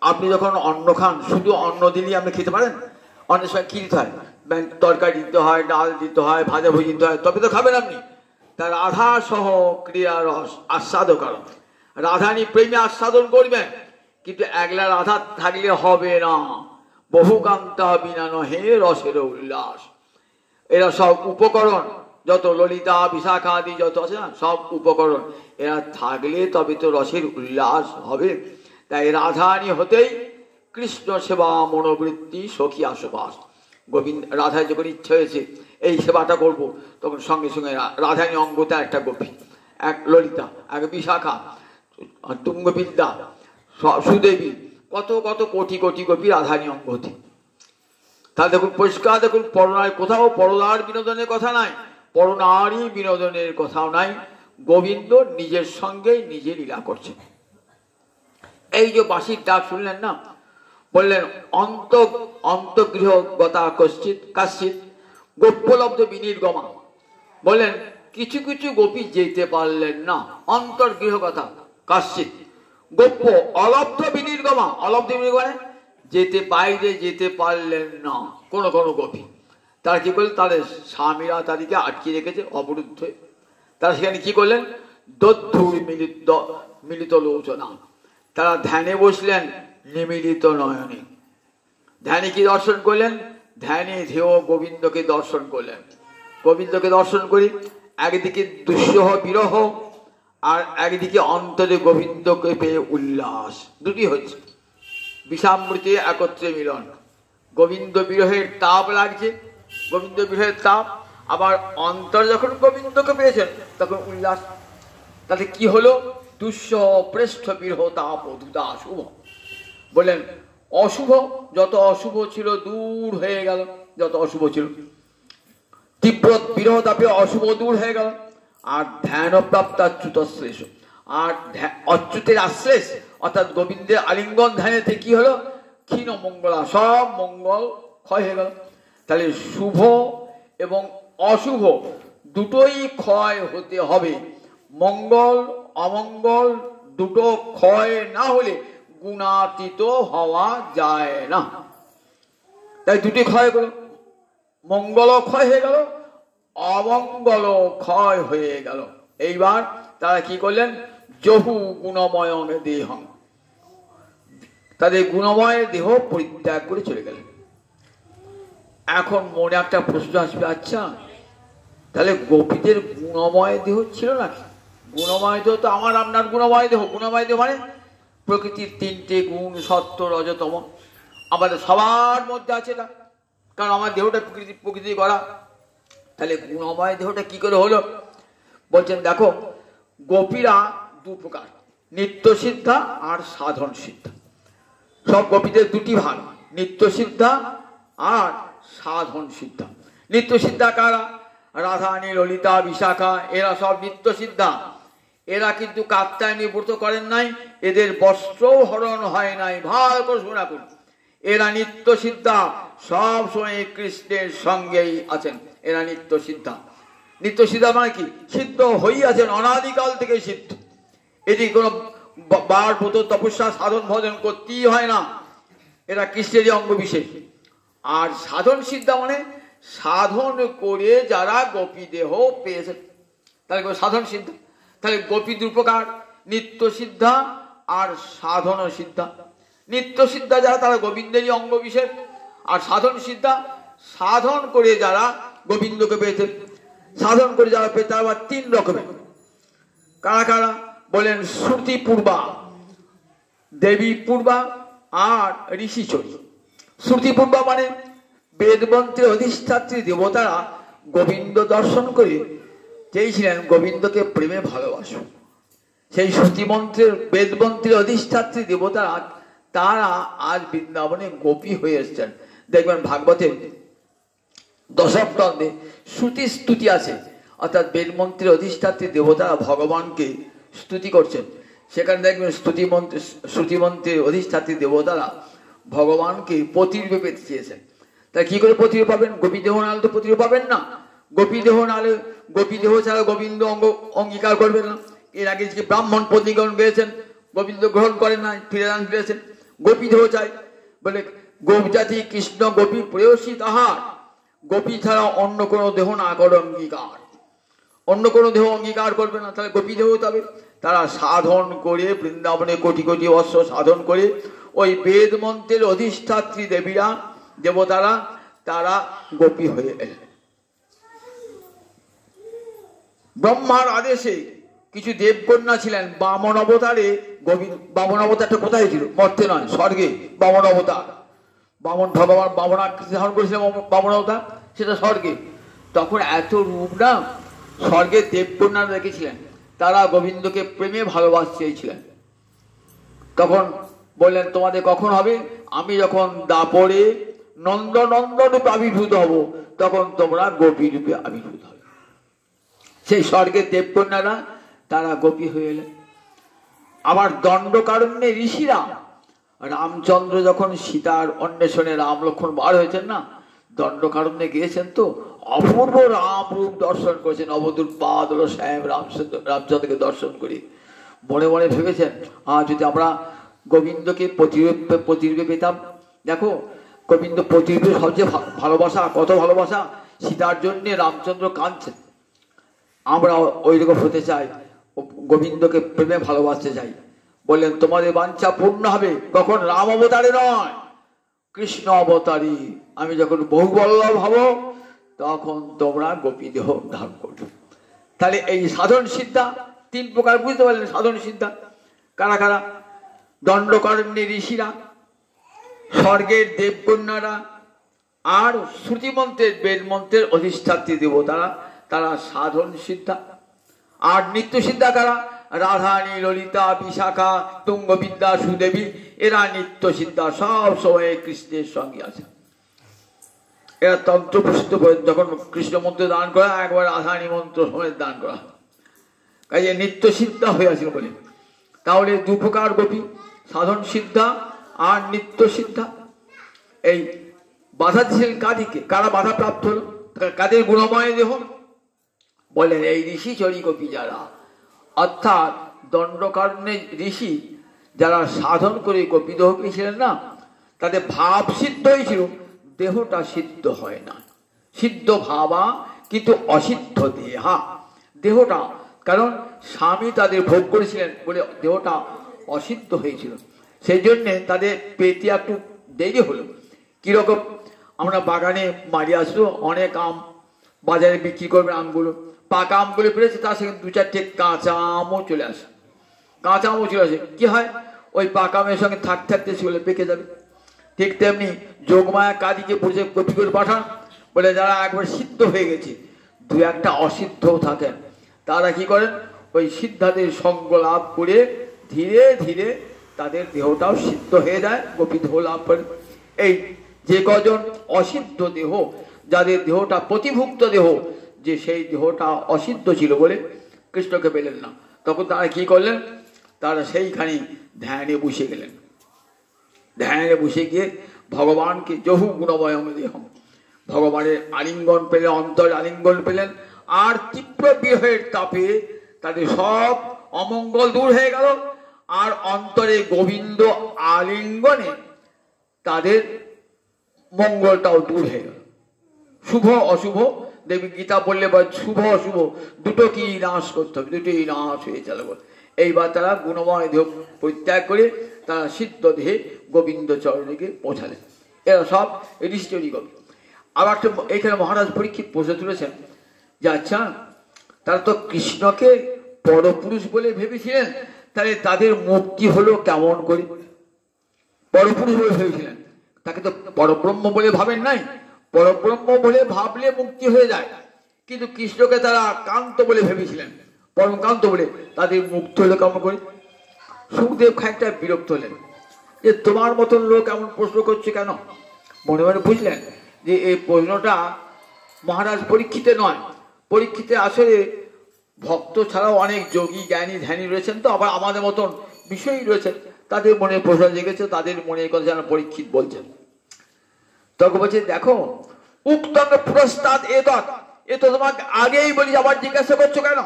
আপনি যখন অন্ন খান, শুধু অন্ন দিলেই আপনি খেতে পারেন? অন্যের সময় কী দিতে হয়, তরকারি দিতে হয়, ডাল দিতে হয়, ভাজা ভুজি দিতে হয়, তবে তো খাবেন আপনি। তা রাধা সহ ক্রিয়া রস আস্বাদন কারণ, রাধারানী প্রেমে আস্বাদন করবেন, কিন্তু একলা রাধা থাকলে হবে না। বহুকান্তা বিনা নহে রসের উল্লাস। এরা সব উপকরণ, যত ললিতা বিশাখা আদি যত আছে না, সব উপকরণ, এরা থাকলে তবে তো রসের উল্লাস হবে। তাই রাধারানী হতেই কৃষ্ণ সেবা মনোবৃত্তি সখী আশবাস। গোবিন্দ রাধার যখন ইচ্ছে হয়েছে এই সেবাটা করব, তখন সঙ্গে সঙ্গে রাধারানী অঙ্গতে একটা গোপী, এক ললিতা, এক বিশাখা, তুঙ্গবিদ্যা, সুদেবী, কত কত কোটি কোটি গোপী রাধারানী অঙ্গতে। তাহলে দেখুন পরিষ্কার, দেখুন পরনারী, কোথাও পরনার বিনোদনের কথা নাই, পরনারী বিনোদনের কথাও নাই। গোবিন্দ নিজের সঙ্গে নিজে লীলা করছেন। এই যে বাঁশির ডাক শুনলেন না, বললেন অন্তগৃহগতা কাশ্চিৎ গোপ্যলব্ধ বিনির্গমা। বললেন কিছু কিছু গোপী যেতে পারলেন না, অন্তর্গৃহগতা কাশ্চিৎ গোপ্য অলব্ধ বিনির্গমা। অলব্ধ বিনির্গমা যেতে বাইরে যেতে পারলেন না কোনো কোনো গোপী। তারা কি করলেন, তাদের স্বামীরা তাদেরকে আটকে রেখেছে অবরুদ্ধ। তারা সেখানে কি করলেন, দদ্ধুর মিলিত লোচনা, তারা ধ্যানে বসলেন নিমিলিত নয়নে। ধ্যানে কি দর্শন করলেন, ধ্যানে ধেয় গোবিন্দকে দর্শন করলেন। গোবিন্দকে দর্শন করি একদিকে দুঃসহ বিরহ, আর একদিকে অন্তরে গোবিন্দকে পেয়ে উল্লাস, দুটি হচ্ছে। বিষামৃতে একত্রে মিলন। গোবিন্দ বিরহের তাপ লাগছে, গোবিন্দ বিরহের তাপ, আবার অন্তর যখন গোবিন্দকে পেয়েছেন তখন উল্লাস। তাতে কি হলো, দুঃসহ পৃষ্ঠ বিরহ তাপ অধুতা শুভ। বললেন অশুভ, যত অশুভ ছিল দূর হয়ে গেল, যত অশুভ ছিল তীব্র বিরহ তাপে অশুভ দূর হয়ে গেল। আর ধ্যান প্রাপ্ত অচ্যুত শ্লেষ, আর অচ্যুতের আশ্লেষ অর্থাৎ গোবিন্দের আলিঙ্গন ধ্যানেতে কি হলো, ক্ষীণ মঙ্গলা, সব মঙ্গল ক্ষয় হয়ে গেল। তাহলে শুভ এবং অশুভ দুটোই ক্ষয় হতে হবে। মঙ্গল অমঙ্গল দুটো ক্ষয় না হলে গুণাতীত হওয়া যায় না। তাই দুটি ক্ষয় গেল, মঙ্গল ক্ষয় হয়ে গেল, অমঙ্গল ক্ষয় হয়ে গেল। এইবার তারা কি করলেন, জহু গুণময় দেহ, তাদের গুণময় দেহ পরিত্যাগ করে চলে গেলেন। এখন মনে একটা প্রশ্ন আসবে, আচ্ছা তাহলে গোপীদের গুণময় দেহ ছিল নাকি? গুণময় দেহ তো আমার আপনার গুণময় দেহ। গুণময় দেহ মানে প্রকৃতির তিনটে গুণ, সত্য রজতম, আমাদের সবার মধ্যে আছে না, কারণ আমার দেহটা প্রকৃতি করা। তাহলে গুণময় দেহটা কি করে হলো? বলছেন দেখো, গোপীরা দু প্রকার, নিত্য সিদ্ধা আর সাধন সিদ্ধা। সব গোপীদের দুটি ভাগ, নিত্য সিদ্ধা আর সাধন সিদ্ধা। নিত্য সিদ্ধা কারা? রাধারানী, ললিতা, বিশাখা, এরা সব নিত্য সিদ্ধা। এরা কিন্তু কাত্যায়নী ব্রত করেন নাই, এদের বস্ত্রও হরণ হয় নাই। ভালো করে শোনা করুন, এরা নিত্য সিদ্ধা, সব সময় কৃষ্ণের সঙ্গেই আছেন। এরা নিত্য সিদ্ধা। নিত্য সিদ্ধা মানে কি? সিদ্ধ হইয়াছেন, অনাদিকাল থেকে সিদ্ধ। এটি কোনো বার ব্রত তপস্যা সাধন ভজন করতেই হয় না, এরা কৃষ্ণেরই অঙ্গ বিশেষ। আর সাধন সিদ্ধা মানে সাধন করে যারা গোপী দেহ পেয়েছেন, তাহলে সাধন সিদ্ধা। তাহলে গোপী দু প্রকার, নিত্য সিদ্ধা আর সাধন সিদ্ধা। নিত্য সিদ্ধা যারা, তারা গোবিন্দেরই অঙ্গ বিশেষ। আর সাধন সিদ্ধা সাধন করে যারা গোবিন্দকে পেয়েছেন। সাধন করে যারা পেয়ে তারা আবার তিন রকমের। কারা কারা? বলেন শ্রুতি পূর্বা, দেবী পূর্বা আর ঋষিচরী। শ্রুতি পূর্বা মানে বেদমন্ত্রের অধিষ্ঠাত্রী দেবতারা গোবিন্দ দর্শন করে চেয়েছিলেন গোবিন্দকে প্রেমে ভালোবাসো। সেই শ্রুতিমন্ত্রের বেদমন্ত্রের অধিষ্ঠাত্রী দেবতারা তারা আজ বৃন্দাবনে গোপী হয়ে এসছেন। দেখবেন ভাগবতের দশম স্কন্ধে শ্রুতি স্তুতি আছে, অর্থাৎ বেদমন্ত্রের অধিষ্ঠাত্রী দেবতারা ভগবানকে স্তুতি করছেন। সেখানে দেখবেন শ্রুতিমন্ত্রের অধিষ্ঠাত্রী দেবতারা ভগবানকে পতিরূপে পেতে চেয়েছেন। তা কি করে পতিরূপ পাবেন? গোপী দেহ নাহলে তো পতিরূপ পাবেন না। গোপী দেহ নাহলে, গোপী দেহ ছাড়া গোবিন্দ অঙ্গীকার করবেন না। এর আগে যে ব্রাহ্মণ পত্নীগণ পেয়েছেন, গোবিন্দ গ্রহণ করেন না, ফিরেছেন। গোপী দেহ চাই বলে, গোপ জাতি কৃষ্ণ গোপী প্রেয়সী তাহার, গোপী ছাড়া অন্য কোনো দেহ না করো অঙ্গীকার। অন্য কোনো দেহ অঙ্গীকার করবে না, তাহলে গোপী দেহ হতে হবে। তারা সাধন করে বৃন্দাবনে কোটি কোটি বর্ষ সাধন করে ওই বেদ মন্ত্রের অধিষ্ঠাত্রী দেবীরা, দেবতারা, তারা গোপী হয়ে এলেন। ব্রহ্মার আদেশে কিছু দেবকন্যা ছিলেন বামন অবতারে। বামন অবতারটা কোথায় ছিল? মর্তে নয়, স্বর্গে বামন অবতার। বামন ভগবান বামন ধারণ করেছিলেন বামন অবতার, সেটা স্বর্গে। তখন এত রূপ না, স্বর্গের দেবকন্যারা রেখেছিলেন, তারা গোবিন্দকে প্রেমে ভালোবাসতে চেয়েছিলেন। তখন বললেন তোমাদের কখন হবে? আমি যখন দাপরে নন্দনন্দন রূপে আবির্ভূত হব, তখন তোমরা গোপী রূপে আবির্ভূত হবে। সেই স্বর্গের দেবকন্যারা তারা গোপী হয়ে এলেন। আবার দণ্ডকারণ্যে ঋষিরা, রামচন্দ্র যখন সীতার অন্বেষণে রাম লক্ষ্মণ বার হয়েছেন না, দণ্ডকারণ্যে গিয়েছেন, তো অপূর্ব রাম রূপ দর্শন করেছেন। অবধূত পাদ শ্যাম রামচন্দ্রকে দর্শন করি মনে মনে ভেবেছেন, যদি আমরা গোবিন্দকে প্রতিরূপে পেতাম। দেখো গোবিন্দ প্রতিরূপে সবচেয়ে ভালোবাসা, কত ভালোবাসা। সীতার জন্যে রামচন্দ্র কাঁদছেন, আমরা ওই রকম হতে চাই, গোবিন্দকে প্রেমে ভালোবাসতে চাই। বললেন তোমাদের বাঞ্ছা পূর্ণ হবে কখন? রাম অবতারে নয়, কৃষ্ণ অবতারী। আমি যখন বহুবল্লভ হব, তখন তোমরা গোপী দেহ ধারণ করবে। তাহলে এই সাধন সিদ্ধা তিন প্রকার, বুঝতে পারলেন? সাধন সিদ্ধা কারা কারা? দণ্ডকারণ্যে ঋষিরা, স্বর্গের দেবকন্যারা, আর শ্রুতিমন্ত্রের বেদমন্ত্রের অধিষ্ঠাত্রী দেবতারা, তারা সাধন সিদ্ধা। আর নিত্য সিদ্ধা কারা? রাধারানী, ললিতা, বিশাখা, তুঙ্গবিদ্যা, সুদেবী, এরা নিত্য সিদ্ধা, সব সময় কৃষ্ণের সঙ্গে আছে। এরা তন্ত্র প্রসিদ্ধ, যখন কৃষ্ণ মন্ত্র দান করা, একবার রাধারানী মন্ত্র সময় দান করা, কাজে নিত্য সিদ্ধা হয়ে আছে বলে। তাহলে দু প্রকার গোপী, সাধন সিদ্ধা আর নিত্য সিদ্ধা। এই বাধা দিয়েছিলেন কাদিকে, কারা বাধা প্রাপ্ত হল? কাদের গুণময় দেহ? বলেন এই ঋষিচরী গোপী যারা, অর্থাৎ দণ্ডকারণ্যে ঋষি যারা সাধন করে গোপী দেহ পেয়েছিলেন না, তাদের ভাব সিদ্ধ হয়েছিল, দেহটা সিদ্ধ হয় না। সিদ্ধ ভাবা কিন্তু অসিদ্ধ দেহা, দেহটা, কারণ স্বামী তাদের ভোগ করেছিলেন বলে দেহটা অসিদ্ধ হয়েছিল। সেই জন্যে তাদের পেতে একটু দেরি হলো। কিরকম? আমরা বাগানে মারি আসলো অনেক আম, বাজারে বিক্রি করবে আমগুলো, পাকা আমগুলো পেরেছে, তার সঙ্গে দু চারটে কাঁচা আমও চলে আসে। কাঁচা আমও চলে আসে, কি হয় ওই পাকা আমের সঙ্গে থাকতে থাকতে সেগুলো পেকে যাবে। ঠিক তেমনি যোগমায়া কাজীকে বসে কপি করে পাঠান, বলে যারা একবার সিদ্ধ হয়ে গেছে, দু একটা অসিদ্ধও থাকেন, তারা কি করেন ওই সিদ্ধাদের সঙ্গ লাভ করে ধীরে ধীরে তাদের দেহটাও সিদ্ধ হয়ে যায়, গোপী দেহ লাভ করে। এই যে কজন অসিদ্ধ দেহ, যাদের দেহটা প্রতিভুক্ত দেহ, যে সেই দেহটা অসিদ্ধ ছিল বলে কৃষ্ণকে পেলেন না, তখন তারা কি করলেন, তারা সেইখানে ধ্যানে বসে গেলেন। ধ্যানে বসে গিয়ে ভগবানকে জহু গুণময় দেহম, ভগবানের আলিঙ্গন পেলেন, অন্তর আলিঙ্গন পেলেন, আর তীব্র বিরহের তাপে তাদের সব অমঙ্গল দূর হয়ে গেল, আর অন্তরে গোবিন্দ আলিঙ্গনে তাদের মঙ্গলটাও দূর হয়ে গেল। শুভ অশুভ, দেবী গীতা বললে বা শুভ অশুভ দুটো কি নাশ করতে হবে, দুটোই নাশ হয়ে চলবে। এইবার তারা গুণময় দেহ পরিত্যাগ করে তারা সিদ্ধ দেহে গোবিন্দ চরণে পৌঁছালেন। এরা সব ঋষি কবি। আবার একটা এখানে মহারাজ পরীক্ষিত প্রশ্ন তুলেছেন যে আচ্ছা, তারা তো কৃষ্ণকে পরপুরুষ বলে ভেবেছিলেন, তাহলে তাদের মুক্তি হলো কেমন করে? পরপুরুষ বলে ভেবেছিলেন, তাকে তো পরব্রহ্ম বলে ভাবেন নাই, পরব্রহ্ম বলে ভাবলে মুক্তি হয়ে যায়, কিন্তু কৃষ্ণকে তারা কান্ত বলে ভেবেছিলেন, পরমকান্ত বলে, তাদের মুক্তি হলো কেমন করে? সুখদেব খানিকটা বিরক্ত হলেন যে তোমার মতন লোক এমন প্রশ্ন করছে কেন। মনে মনে বুঝলেন যে এই প্রশ্নটা মহারাজ পরীক্ষিতে নয়, পরীক্ষিতে আসলে ভক্ত ছাড়াও অনেক যোগী জ্ঞানী ধ্যানী রয়েছেন, তো আবার আমাদের মতন বিষয়ই রয়েছেন, তাদের মনে প্রশ্ন জেগেছে, তাদের মনে কথা যেন পরীক্ষিত বলছেন। তখন বলছে দেখো, উক্তঙ্গ প্রস্তাদ এ তো তোমাকে আগেই বলি, আবার জিজ্ঞাসা করছো কেন?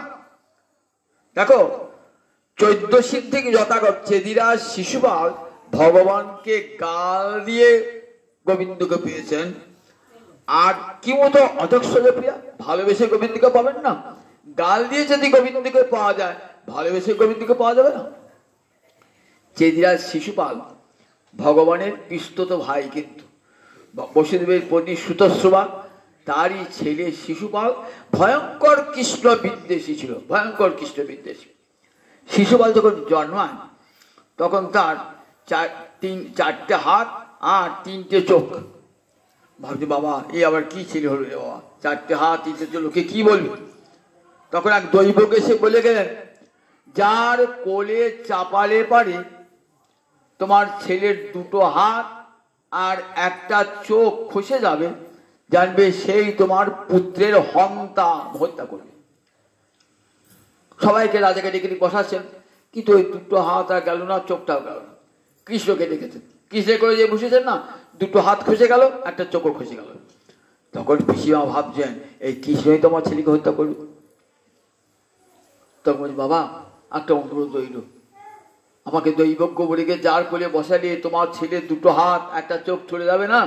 দেখো, 14 থেকে যথাগত চেদিরাজ শিশুপাল ভগবানকে গাল দিয়ে গোবিন্দকে পেয়েছেন, আর কি মতো অধক্ষ্য প্রিয়া ভালোবেসে গোবিন্দকে পাবেন না? গাল দিয়ে যদি গোবিন্দকে পাওয়া যায়, ভালোবেসে গোবিন্দকে পাওয়া যাবে না? চেদিরাজ শিশুপাল ভগবানের পিস্তত ভাই, কিন্তু বসুদেবের পত্নী সুতশ্রবা, তারই ছেলে শিশুপাল ভয়ঙ্কর কৃষ্ণ বিদ্বেষী ছিল, ভয়ঙ্কর কৃষ্ণ বিদ্বেষী। শিশুপাল যখন জন্মায় তখন তার চারটে হাত আর 3টে চোখ। ভাবছি বাবা এই আবার কি ছেলে হলো রে বাবা, 4টে হাত 3টে চোখ, লোকে কি বলবে? তখন এক দৈবক এসে বলে গেলেন, যার কোলে চাপালে পারে তোমার ছেলের 2টো হাত আর একটা চোখ খসে যাবে, জানবে সেই তোমার পুত্রের হত্যা করবে। সবাইকে রাজাকে ডেকে বসাচ্ছেন, কিন্তু ওই 2টো হাত আর গেল না, চোখটাও গেল না। কৃষ্ণকে ডেকেছেন, কৃষ্ণে করে যে বসেছেন না, 2টো হাত খসে গেল, একটা চোখও খসে গেল। তখন পিসিমা ভাবছেন এই কৃষ্ণই তোমার ছেলেকে হত্যা করবে। তখন বাবা একটা অনুরোধ রইল, আমাকে দৈবজ্ঞ বলে গিয়ে যার কোলে বসালে তোমার ছেলের 2টো হাত একটা চোখ চলে যাবে না,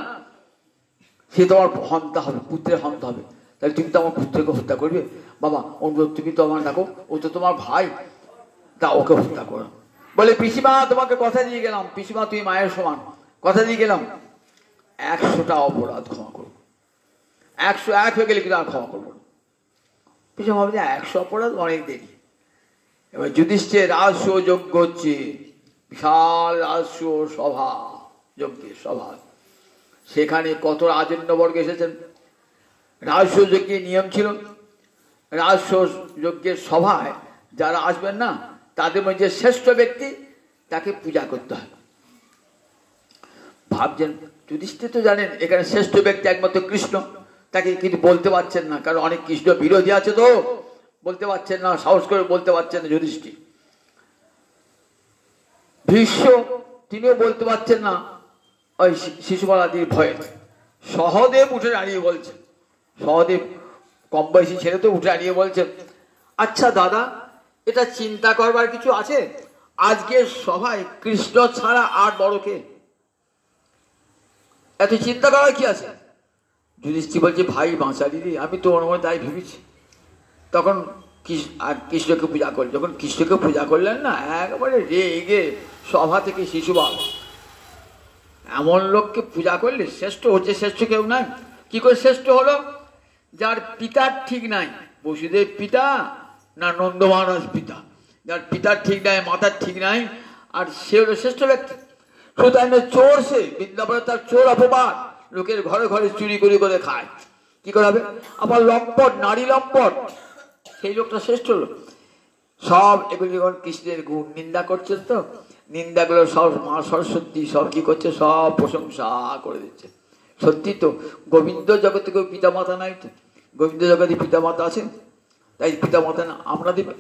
সে তোমার হন্তা হবে, পুত্রের হন্তা হবে, তাহলে তুমি তো আমার পুত্রকে হত্যা করবে। বাবা অনুরোধ, তুমি তো আমার ডাকো, ও তো তোমার ভাই, তা ওকে হত্যা করো। বলে পিসিমা তোমাকে কথা দিয়ে গেলাম, পিসিমা তুমি মায়ের সমান, কথা দিয়ে গেলাম 100টা অপরাধ ক্ষমা করবো, 101 হয়ে গেলে কিন্তু আর ক্ষমা করবো না। পিসিমা ভাবছে 100 অপরাধ অনেক দেরি। এবার যুধিষ্ঠির রাজস্ব যজ্ঞ হচ্ছে, বিশাল রাজস্ব সভা, যজ্ঞের সভা, সেখানে কত রাজন্যবর্গ এসেছেন। রাজস্ব যজ্ঞের নিয়ম ছিল, রাজস্ব যজ্ঞের সভায় যারা আসবেন না, তাদের মধ্যে শ্রেষ্ঠ ব্যক্তি তাকে পূজা করতে হয়। ভাবছেন যুধিষ্ঠির তো জানেন এখানে শ্রেষ্ঠ ব্যক্তি একমাত্র কৃষ্ণ, তাকে কিন্তু বলতে পারছেন না, কারণ অনেক কৃষ্ণ বিরোধী আছে, তো বলতে পারছেন না, সাহস করে বলতে পারছেন না যুধিষ্ঠির। ভীষ্ম তিনিও বলতে পারছেন না ওই শিশুপালাদির ভয়ে। সহদেব উঠে দাঁড়িয়ে বলছেন, সহদেব কম বয়সী ছেলে তো, উঠে দাঁড়িয়ে বলছেন, আচ্ছা দাদা এটা চিন্তা করবার কিছু আছে, আজকের সভায় কৃষ্ণ ছাড়া আর বড় কে? এত চিন্তা করার কি আছে? যুধিষ্ঠির বলছে, ভাই বাঁচালি রে, আমি তো মনে তাই ভেবেছি। তখন কৃষ্ণকে পূজা করলেন, যখন কৃষ্ণকে পূজা করলেন না, একবারে রেগে সভা থেকে শিশুপাল এমন লোককে পূজা করলে শ্রেষ্ঠ হচ্ছে, শ্রেষ্ঠ কেউ নাই। কি করে শ্রেষ্ঠ হলো? যার পিতার ঠিক নাই, বসুদেব পিতা না নন্দ মহারাজ পিতা, যার পিতার ঠিক নাই, মাতার ঠিক নাই, আর সে হলো শ্রেষ্ঠ ব্যক্তি। সুতরাং চোর, সে বৃন্দাবনে তার চোর অপবাদ, লোকের ঘরে ঘরে চুরি করে করে খায়, কি করে হবে? আবার লম্পট, নারী লম্পট, সেই লোকটা শ্রেষ্ঠ লোক। সব এগুলি যখন কৃষ্ণের গুণ নিন্দা করছেন, তো নিন্দাগুলো সব মা সরস্বতী সব কি করছে, সব প্রশংসা করে দিচ্ছে। সত্যি তো, গোবিন্দ জগতে কেউ পিতা মাতা নাই তো? গোবিন্দ জগতে পিতা মাতা আছেন? তাই পিতা মাতা না,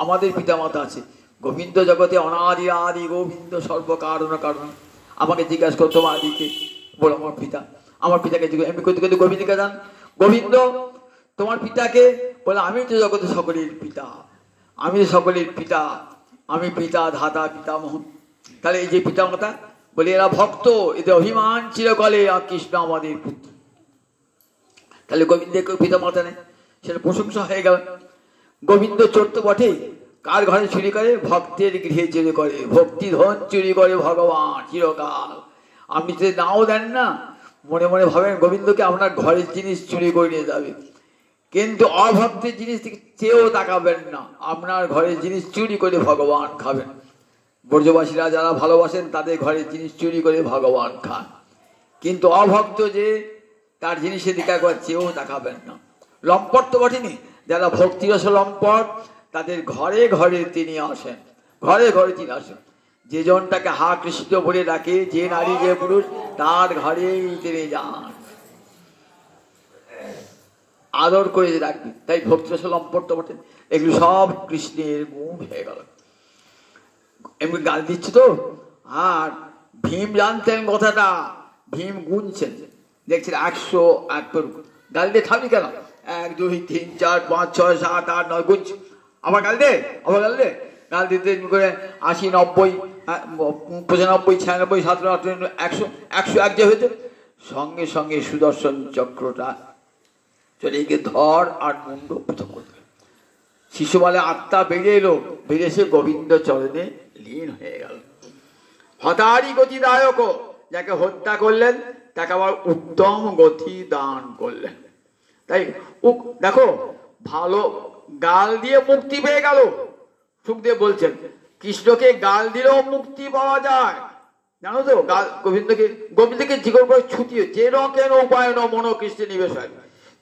আমাদের পিতা মাতা আছে। গোবিন্দ জগতে অনাদি আদি গোবিন্দ সর্বকারণ কারণ। আমাকে জিজ্ঞাসা করতো আদিকে, বলো আমার পিতা। আমার পিতাকে জিজ্ঞাসা, আমি করতে করতে গোবিন্দকে জান, গোবিন্দ তোমার পিতাকে? বলে আমি তো জগতে সকলের পিতা, আমি সকলের পিতা, আমি পিতা ধাতা পিতামহ। তাহলে এই যে পিতা মাতা, বলে এরা ভক্ত, এদের অভিমান চিরকালে কৃষ্ণ আমাদের পুত্র। তাহলে গোবিন্দের কেউ পিতা মাতা নেই, সেটা প্রশংসা হয়ে গেল। গোবিন্দ চোর তো বটে, কার ঘরে চুরি করে? ভক্তের গৃহে চুরি করে, ভক্তি ধন চুরি করে ভগবান চিরকাল। আপনি যদি নাও দেন না, মনে মনে ভাবেন গোবিন্দকে আপনার ঘরের জিনিস চুরি করে নিয়ে যাবে, কিন্তু অভক্তের জিনিস থেকে চেয়েও তাকাবেন না, আপনার ঘরের জিনিস চুরি করে ভগবান খাবেন। ব্রজবাসীরা যারা ভালোবাসেন তাদের ঘরের জিনিস চুরি করে ভগবান খান, কিন্তু অভক্ত যে, তার জিনিসের দিকে একবার চেয়েও তাকাবেন না। লম্পট তো বটেনি, যারা ভক্তিরস লম্পট, তাদের ঘরে ঘরে তিনি আসেন, ঘরে ঘরে তিনি আসেন। যে জনটাকে হা কৃষ্ণ বলে ডাকে, যে নারী যে পুরুষ, তার ঘরেই তিনি যান, আদর করে রাখবি। তাই ভক্তিরস লম্পট তো বটেন। এগুলো সব কৃষ্ণের গুণ হয়ে গেল। এমনি গাল দিচ্ছি তো। আর ভীম জানতেন কথাটা, ভীম গুনছেন, দেখছেন 101 গাল দিয়ে থামি কেন? 1 2 3 4 5 6 7 8 9 গুনছে, আবার গাল দে, আবার গাল দে, গাল দিতে করে 80 90 95 96 97 98 100 101 যে হয়েছে, সঙ্গে সঙ্গে সুদর্শন চক্রটা চলে গিয়ে ধর আর মুন্ড পৃথক করতে। শিশু বলে আত্মা বেরিয়ে এলো, বেরিয়ে এসে গোবিন্দ চরণে লীন হয়ে গেল। হতারি গতিদায়ক, যাকে হত্যা করলেন তাকে আবার উত্তম গতি দান করলেন। তাই দেখো, ভালো গাল দিয়ে মুক্তি পেয়ে গেল। সুখদেব বলছেন কৃষ্ণকে গাল দিলেও মুক্তি পাওয়া যায়, জানো তো? গাল গোবিন্দকে জিগর করে ছুটিয়ে যে কেন উপায় ন মনো কৃষ্ণে নিবেশ হয়,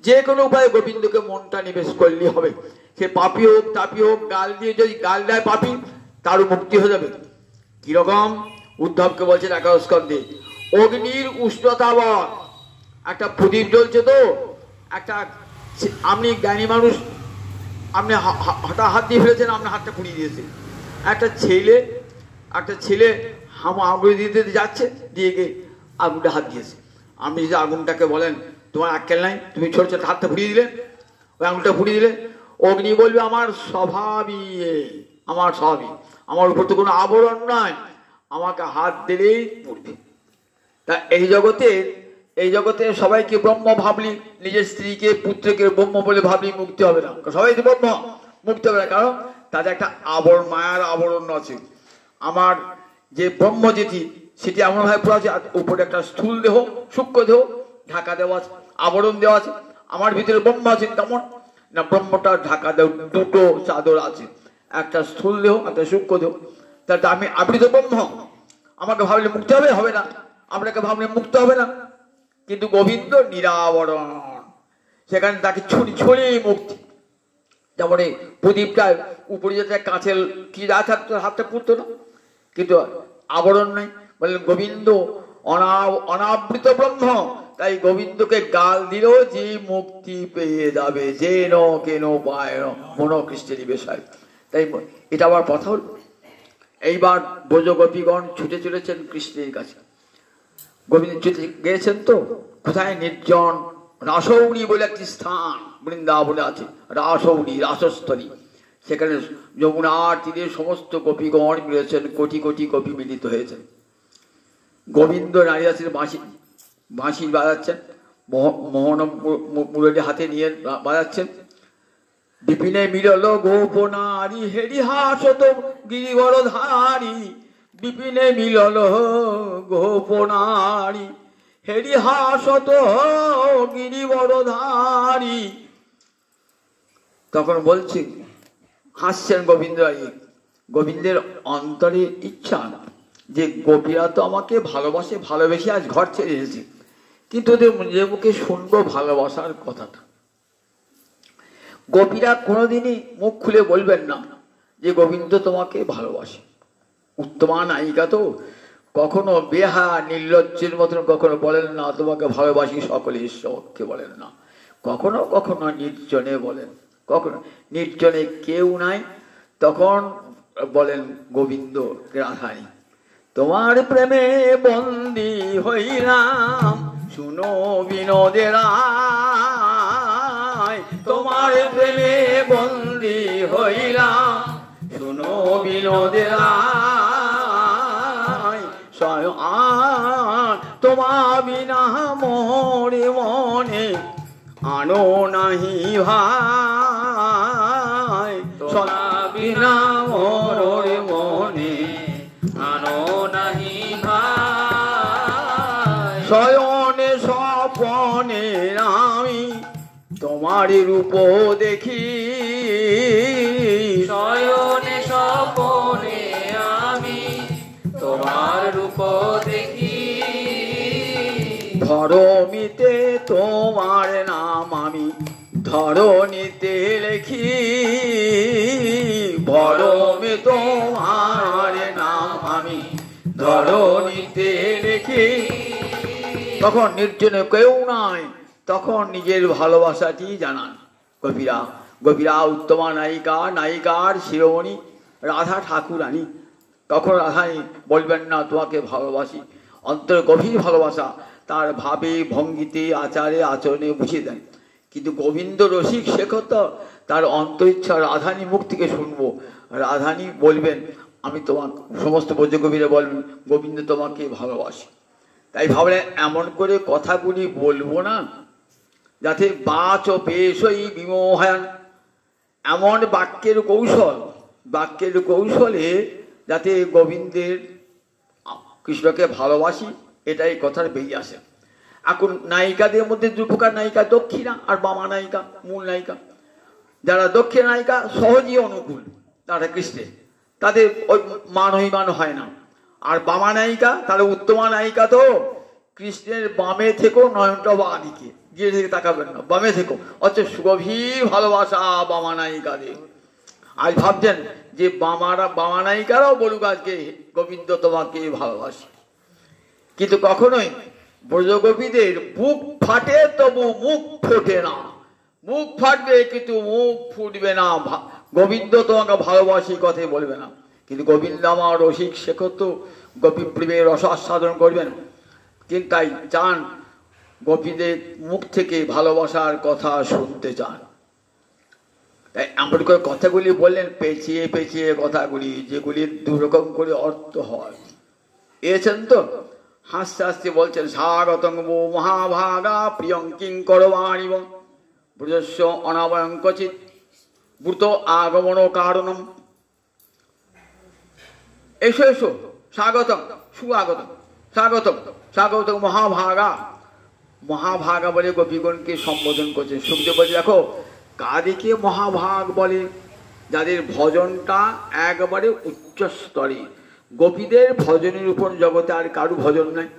যে কোনো উপায়ে গোবিন্দকে মনটা নিবেশ করলেই হবে। সে পাপি হোক তাপি হোক, গাল দিয়ে যদি গাল দেয় পাপি, তারও মুক্তি হয়ে যাবে। কিরকম? উদ্ধবকে বলছেন 11 স্কন্ধে, অগ্নির উষ্ণতা বল। একটা প্রদীপ জ্বলছে, তো একটা, আপনি জ্ঞানী মানুষ, আপনি হাত দিয়ে ফেলেছেন, আপনার হাতটা পুড়িয়ে দিয়েছে। একটা ছেলে আগুন দিতে যাচ্ছে, দিয়ে গিয়ে আগুনটা হাত দিয়েছে। আপনি যদি আগুনটাকে বলেন তোমার আক্কেল নাই, তুমি ছোট ছোট হাতটা পুড়িয়ে দিলেন, ওই আগুনটা পুড়িয়ে দিলে, অগ্নি বলবে আমার স্বভাবই, আমার উপর তো কোনো আবরণ নাই, আমাকে হাত দিলেই পড়বে। তা এই জগতে সবাইকে ব্রহ্ম ভাবলি, নিজের স্ত্রীকে পুত্রকে ব্রহ্ম বলে ভাবলি মুক্তি হবে না, সবাই তো ব্রহ্ম, মুক্তি হবে না। কারণ তাদের একটা মায়ার আবরণ আছে। আমার যে ব্রহ্ম যেটি, সেটি এমনভাবে পুরো আছে, উপরে একটা স্থূল দেহ সূক্ষ্ম দেহ ঢাকা দেওয়া আছে, আবরণ দেওয়া আছে। আমার ভিতরে ব্রহ্ম আছে, তেমন না, ব্রহ্মটা ঢাকা দেওয়া দুটো চাদর আছে, একটা স্থূল দেহ একটা সূক্ষ্ম দেহ। তাহলে আমি তো ব্রহ্ম, আমাকে ভাবলে মুক্তি হবে? হবে না। আপনাকে ভাবলে মুক্ত হবে না। কিন্তু গোবিন্দ নিরাবরণ, সেখানে তাকে ছড়ি মুক্তি। তারপরে প্রদীপটা উপরে যেটা কাঁচের কি যা থাকতো, হাতটা পুড়তো না, কিন্তু আবরণ নাই। বললেন গোবিন্দ অনাবৃত ব্রহ্ম, তাই গোবিন্দকে গাল দিলেও যে মুক্তি পেয়ে যাবে, যে কেন পায় মনো কৃষ্ণেরই বিষয়। তাই এটা আবার কথা হল। এইবার ব্রজগোপীগণ ছুটে চলেছেন কৃষ্ণের কাছে। গোবিন্দ ছুটে গিয়েছেন তো কোথায়? নির্জন রাসৌরি বলে একটি স্থান বৃন্দাবনে আছে, রাসৌরি, রাসস্থলী। সেখানে যমুনার তীরে সমস্ত গোপীগণ মিলেছেন, কোটি কোটি গোপী মিলিত হয়েছেন। গোবিন্দ নারী আছেন, বাঁশি বাজাচ্ছেন, মোহন মুরলী হাতে নিয়ে বাজাচ্ছেন। বিপিনে মিলল গোপনারী, হেরি হাসত গিরিবরধারী, বিপিনে মিলল গোপনারী, হেরি হাসত গিরিবরধারী। তখন বলছে, হাসছেন গোবিন্দ। গোবিন্দের অন্তরে ইচ্ছা যে গোপীরা তো আমাকে ভালোবাসে, ভালোবেসে আজ ঘর ছেড়ে এসেছে, কিন্তু ওদের নিজের মুখে শুনবো ভালোবাসার কথাটা। গোপীরা কোনোদিনই মুখ খুলে বলবেন না যে গোবিন্দ তোমাকে ভালোবাসে। উত্তমা নায়িকা তো কখনো বেহা নির্লজ্জের মতন কখনো বলেন না তোমাকে ভালোবাসি সকলে ঈশ্বরকে বলেন না, কখনো কখনো নির্জনে বলেন, কখনো নির্জনে কেউ নাই তখন বলেন গোবিন্দ রাধানী, তোমার প্রেমে বন্দী হইলাম শুনো বিনোদের আয়, তোমার প্রেমে বন্দী হইলাম শুনো বিনোদের আয়, তোমার বিনা মোরে মনে আনো নাহি ভাই, তোমার বিনা মোরে মনে আনো নাহি ভাই, শয়নে স্বপনে আমি তোমার রূপ দেখি, শয়নে স্বপনে আমি তোমার রূপ দেখি, ধরণীতে তোমার নাম আমি ধরণীতে লেখি, ধরণী তোমার নাম আমি ধরণীতে লেখি। তখন নির্জনে কেউ নাই, তখন নিজের ভালোবাসাটি জানান গোপীরা। গোপীরা উত্তমা নায়িকা, নায়িকার শিরোমণি রাধা ঠাকুরানী। তখন রাধানী বলবেন না তোমাকে ভালোবাসি, অন্তর গভীর ভালোবাসা তার ভাবে ভঙ্গিতে আচারে আচরণে বুঝিয়ে দেন। কিন্তু গোবিন্দ রসিক শেখর তো তার অন্তরিচ্ছা রাধানী মুখ থেকে শুনবো, রাধানী বলবেন আমি তোমার, সমস্ত ব্রজগোপীরা বলবেন গোবিন্দ তোমাকে ভালোবাসি। তাই ভাবলেন এমন করে কথাগুলি বলবো না যাতে বাচ ও পেশই বিমোহায়ন, এমন বাক্যের কৌশল, বাক্যের কৌশলে যাতে গোবিন্দের কৃষ্ণকে ভালোবাসি এটাই কথার বেরিয়ে আসে। এখন নায়িকাদের মধ্যে দু প্রকার নায়িকা, দক্ষিণা আর বামা নায়িকা, মূল নায়িকা। যারা দক্ষিণ নায়িকা সহজেই অনুকূল, তারা কৃষ্ণের, তাদের ওই মান অভিমান হয় না। আর বামা নায়িকা তাহলে উত্তমা নায়িকা তো কৃষ্ণের বামে থেকেও নয়নটা বা দিকে গিয়ে থেকে তাকাবেন না, বামে থেকেও, অথচ সুগভীর ভালোবাসা বামা নায়িকাদের। আজ ভাবছেন যে বামা নায়িকারাও বলুক আজকে গোবিন্দ তোমাকে ভালোবাসে, কিন্তু কখনোই ব্রজগোপীদের বুক ফাটে তবু মুখ ফোটে না, মুখ ফাটবে কিন্তু মুখ ফুটবে না, গোবিন্দ তোমাকে ভালোবাসি কথাই বলবে না। কিন্তু গোবিন্দ আমার রসিক শেখর তো গোপী প্রেমের রস আস্বাদন করবেন, কিন্তু তাই চান গোপীদের মুখ থেকে ভালোবাসার কথা শুনতে চান। তাই এমন করে কথাগুলি বললেন পেঁচিয়ে পেঁচিয়ে কথাগুলি, যেগুলি দুরকম করে অর্থ হয়। এছেন তো হাসতে হাসতে বলছেন স্বাগতং वो মহাভাগা প্রিয়ং কিং করবাণিব ব্রজস্য অনাবয়ঙ্কচিত ব্রুত আগমন কারণম। এসো এসো, স্বাগতম, সুআগতম, স্বাগতম, স্বাগতম মহাভাগা। মহাভাগা বলে গোপীগণকে সম্বোধন করছে। সুখদেব বলে দেখো কাদিকে মহাভাগ বলে, যাদের ভজনটা একবারে উচ্চ স্তরে। গোপীদের ভজনের উপর জগতে আর কারু ভজন নাই,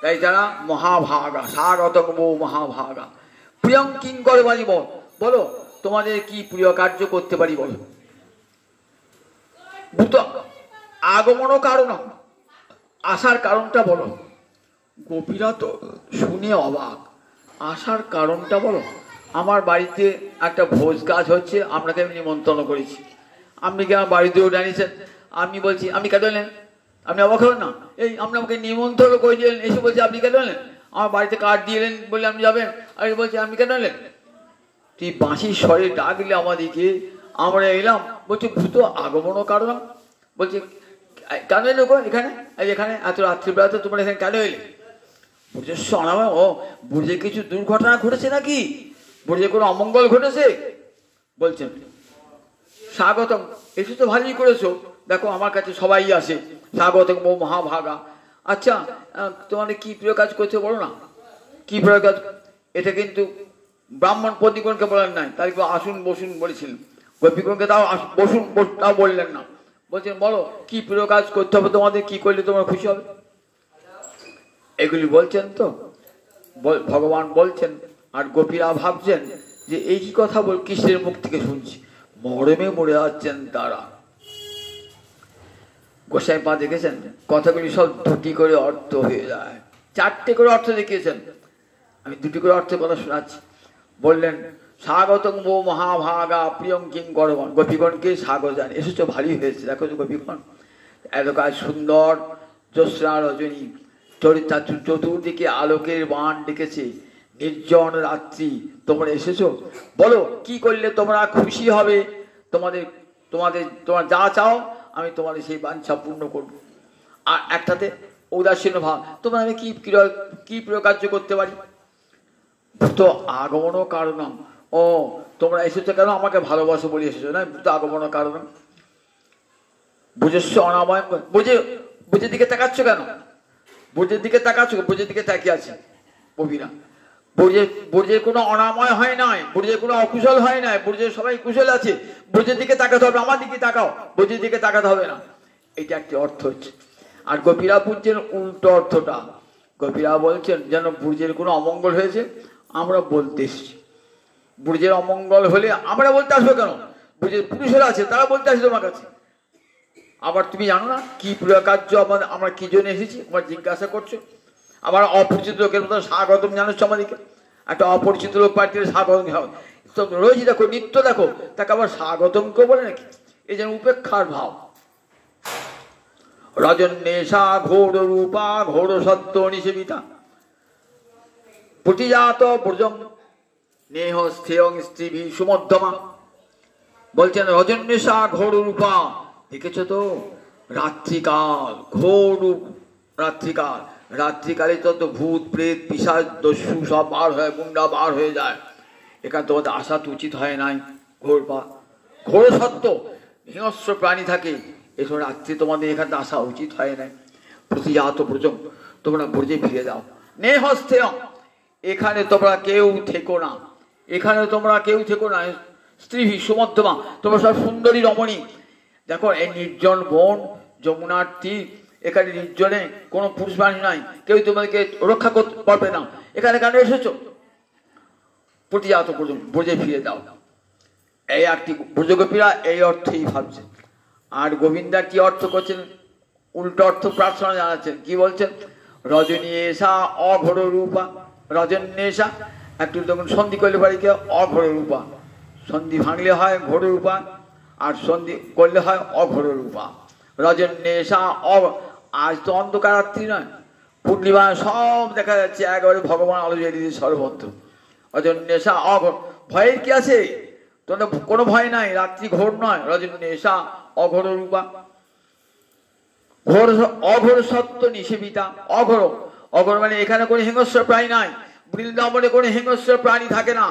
তাই যারা মহাভাগা। স্বাগতম वो মহাভাগা প্রিয়ং কিং করবাণী, বলো তোমাদের কি প্রিয় কার্য করতে পারি বলো। ভূত আগমন কারণ, আসার কারণটা বলো। গোপীরা তো শুনে অবাক, আসার কারণটা বলো। আমার বাড়িতে একটা ভোজ কাজ হচ্ছে, আপনাকে আমি নিমন্ত্রণ করেছি, আপনি কি আমার বাড়িতেও জানিয়েছেন। আমি বলছি আপনি কেন এলেন, আপনি অবাক হলেন না? এই আপনি আমাকে নিমন্ত্রণ করে দিলেন, এসে বলছি আপনি কেন এলেন, আমার বাড়িতে কার্ড দিয়ে এলেন বলে আপনি যাবেন, আর বলছি আপনি কেন এলেন। তুই বাঁশির স্বরে ডাকলে আমাদেরকে, আমরা এলাম। বলছে ভূত আগমন কারণ, বলছে কেন এলো গো এখানে, এখানে এত রাত্রিবেলাতে তোমরা এখানে কেন এলে। ব্রজস্ব অনাবয়, ও ব্রজে কিছু দুর্ঘটনা ঘটেছে নাকি, ব্রজে কোনো অমঙ্গল ঘটেছে। বলছেন স্বাগতম, এসে তো ভালোই করেছো, দেখো আমার কাছে সবাই আসে, স্বাগতং মো মহাভাগা। আচ্ছা, তোমাদের কি প্রিয় কাজ করতে বলো না, কি প্রিয় কাজ? এটা কিন্তু ব্রাহ্মণ পত্নীগণকে বলেন নাই, তাদেরকে আসুন বসুন বলেছিলেন। গোপীগণকে তাও বসুন তাও বললেন না, বলছেন বলো কি প্রিয় কাজ করতে হবে তোমাদের, কি করলে তোমরা খুশি হবে। এগুলি বলছেন তো ভগবান বলছেন, আর গোপীরা ভাবছেন যে এই কি কথা বল, কৃষ্ণের মুখ থেকে শুনছি। মরমে মরে যাচ্ছেন তারা। গোসাই পা দেখেছেন কথাগুলি সব দুটি করে অর্থ হয়ে যায়, চারটে করে অর্থ দেখিয়েছেন, আমি দুটি করে অর্থের কথা শোনাচ্ছি। বললেন স্বাগতং মো মহাভাগা প্রিয়ং কিং গরগণ। গোপীগণকে স্বাগত জানি, এসেছো ভারী হয়েছে, দেখো তো গোপীগণ এত কাজ সুন্দর, জ্যোৎস্না রজনী, চতুর্দিকে আলোকের বাণ ডেকেছে, নির্জন রাত্রি, তোমরা এসেছো, বলো কি করলে তোমরা খুশি হবে, তোমার যা চাও আমি তোমাদের সেই বাঞ্ছা পূর্ণ করবো। আর একটাতে উদাসীন ভাব, তোমরা আমি কি প্রকার্য করতে পারি। তো আগমন কারণম, ও তোমরা এসেছো কেন, আমাকে ভালোবাসো বলে এসেছো না, তো আগমন কারণম। বুঝেছ অনাময়, বুঝের দিকে তাকাচ্ছ কেন, বুঝের দিকে তাকাচ্ছ, বুঝের দিকে তাকিয়ে আছে কবিরা। বুর্জের কোনো অনাময় হয় নাই, বুর্জের কোনো অকুশল হয় নাই, বুর্জের সবাই কুশল আছে। বুর্জের দিকে তাকাতে হবে, আমার দিকে তাকাও, বুর্জের দিকে তাকাতে হবে না। এটা একটি অর্থ হচ্ছে। আর গোপীরা বুঝছেন উল্টো অর্থটা, গোপীরা বলছেন যেন বুর্জের কোনো অমঙ্গল হয়েছে আমরা বলতে এসছি। বুর্জের অমঙ্গল হলে আমরা বলতে আসবো কেন, বুর্জের পুরুষেরা আছে তারা বলতে আসবে তোমার কাছে। আবার তুমি জানো না কি প্রিয় কার্য আমরা কি জন্য এসেছি, তোমার জিজ্ঞাসা করছো। আবার অপরিচিত লোকের মতো স্বাগতম জানাচ্ছ আমাদেরকে, একটা অপরিচিত লোক পাঠিয়ে স্বাগতম রয়েছে, দেখো নিত্য দেখো, তাকে আবার স্বাগতমকে বলে নাকি, এই যেন উপেক্ষার ভাব। রজন্যেষা ঘোর রূপা ঘোর সত্য নিষেবিতা প্রতিজাত ব্রজম নেহ স্থেয়ং স্ত্রীভি সুমধ্যমা। বলছেন রজন্যেষা ঘোর রূপা, দেখেছ তো রাত্রিকাল, ঘোর রাত্রিকাল, রাত্রিকালে তত ভূত প্রেত পিশাচ দস্যু সব বার হয়ে, গুন্ডা বার হয়ে যায়। এখানে তোমাদের আসা তো উচিত হয় নাই। ঘোর সত্য হিংস্র প্রাণী থাকে, এসব রাত্রি তোমাদের এখানে আসা উচিত হয় নাই। প্রতিজাত ব্রজম, তোমরা ব্রজে ফিরে যাও। নেহস্থেয়, এখানে তোমরা কেউ থেকো না, এখানে তোমরা কেউ থেকো না। স্ত্রী সুমধ্যমা, তোমরা সব সুন্দরী রমণী। দেখো এই নির্জন বন, যমুনার তীর, এখানে নির্জনে কোনো পুরুষ প্রাণী নাই, কেউ তোমাদেরকে রক্ষা করতে পারবে না। এখানে কেন এসেছো? প্রতিজাত ব্রজম, ব্রজে ফিরে দাও। এই একটি ব্রজগোপীরা এই অর্থেই ভাবছে। আর গোবিন্দা কি অর্থ করছেন, উল্টো অর্থ প্রার্থনা জানাচ্ছেন। কি বলছেন? রজনীয়েষা অঘোর রূপা, রজন্যেষা একটু তখন সন্ধি করলে পারি কি অঘোর রূপা, সন্ধি ভাঙলে হয় ঘোর রূপা, আর সন্ধি করলে হয় অঘোর রূপা। রজন্যেষা আজ তো অন্ধকার রাত্রি নয়, পূর্ণিমা সব দেখা যাচ্ছে, একেবারে ভগবান আলো জ্বালিয়ে দিয়েছে সর্বত্র। রজন্যেষা অঘোর, ভয়ের কি আছে, তোমাদের কোনো ভয় নাই, রাত্রি ঘোর নয়। রজন্যেষা অঘোর রূপা ঘোর অঘোর সত্য নিষেবিতা। অঘোর, অঘোর মানে এখানে কোনো হিংস্র প্রাণী নাই, বৃন্দাবনে কোনো হিংস্র প্রাণী থাকে না।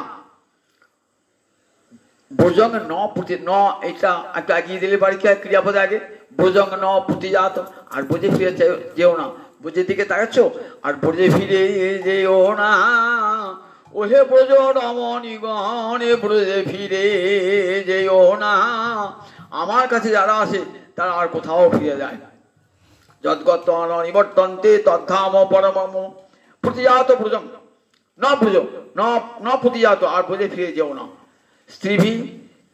ব্রজং ন প্রতি ন, এটা একটু এগিয়ে দিলে পারি কি ক্রিয়াপদে আগে, ব্রজং ন প্রতিজাত। আর ব্রজে ফিরে যেও না, ব্রজের দিকে তাকাচ্ছ, আর ব্রজে ফিরে যেও না। ওহে ব্রজ রমণীগণ, ব্রজে ফিরে যেও না। আমার কাছে যারা আসে তারা আর কোথাও ফিরে যায়। যদ্গত নিবর্তন্তে তদ্ধাম পরমম প্রতিজাত ব্রজম ন ব্রজ ন প্রতিজাত, আর ব্রজে ফিরে যেও না। স্ত্রীভি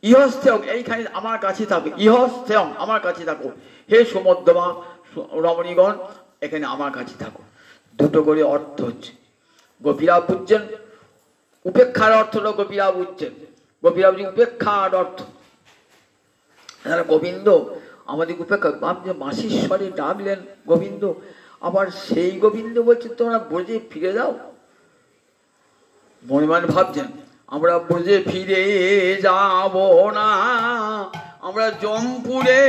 ইহস্থেয়ং, এইখানে আমার কাছে থাকো, ইহস্থেয়ং আমার কাছে থাকো। হে সুমধ্যমা রমণীগণ, এখানে আমার কাছে থাকো। দুটো করে অর্থ হচ্ছে। গোপীরা বুঝছেন উপেক্ষার অর্থটা, গোপীরা বুঝছেন, গোপীরা বুঝছেন উপেক্ষার অর্থ। গোবিন্দ আমাদের উপেক্ষা, ভাবছে মাসির স্বরে ডাকলেন গোবিন্দ, আবার সেই গোবিন্দ বলছেন তোমরা ব্রজে ফিরে যাও। মনে মনে ভাবছেন আমরা ব্রজে ফিরে যাব না, আমরা জমপুরে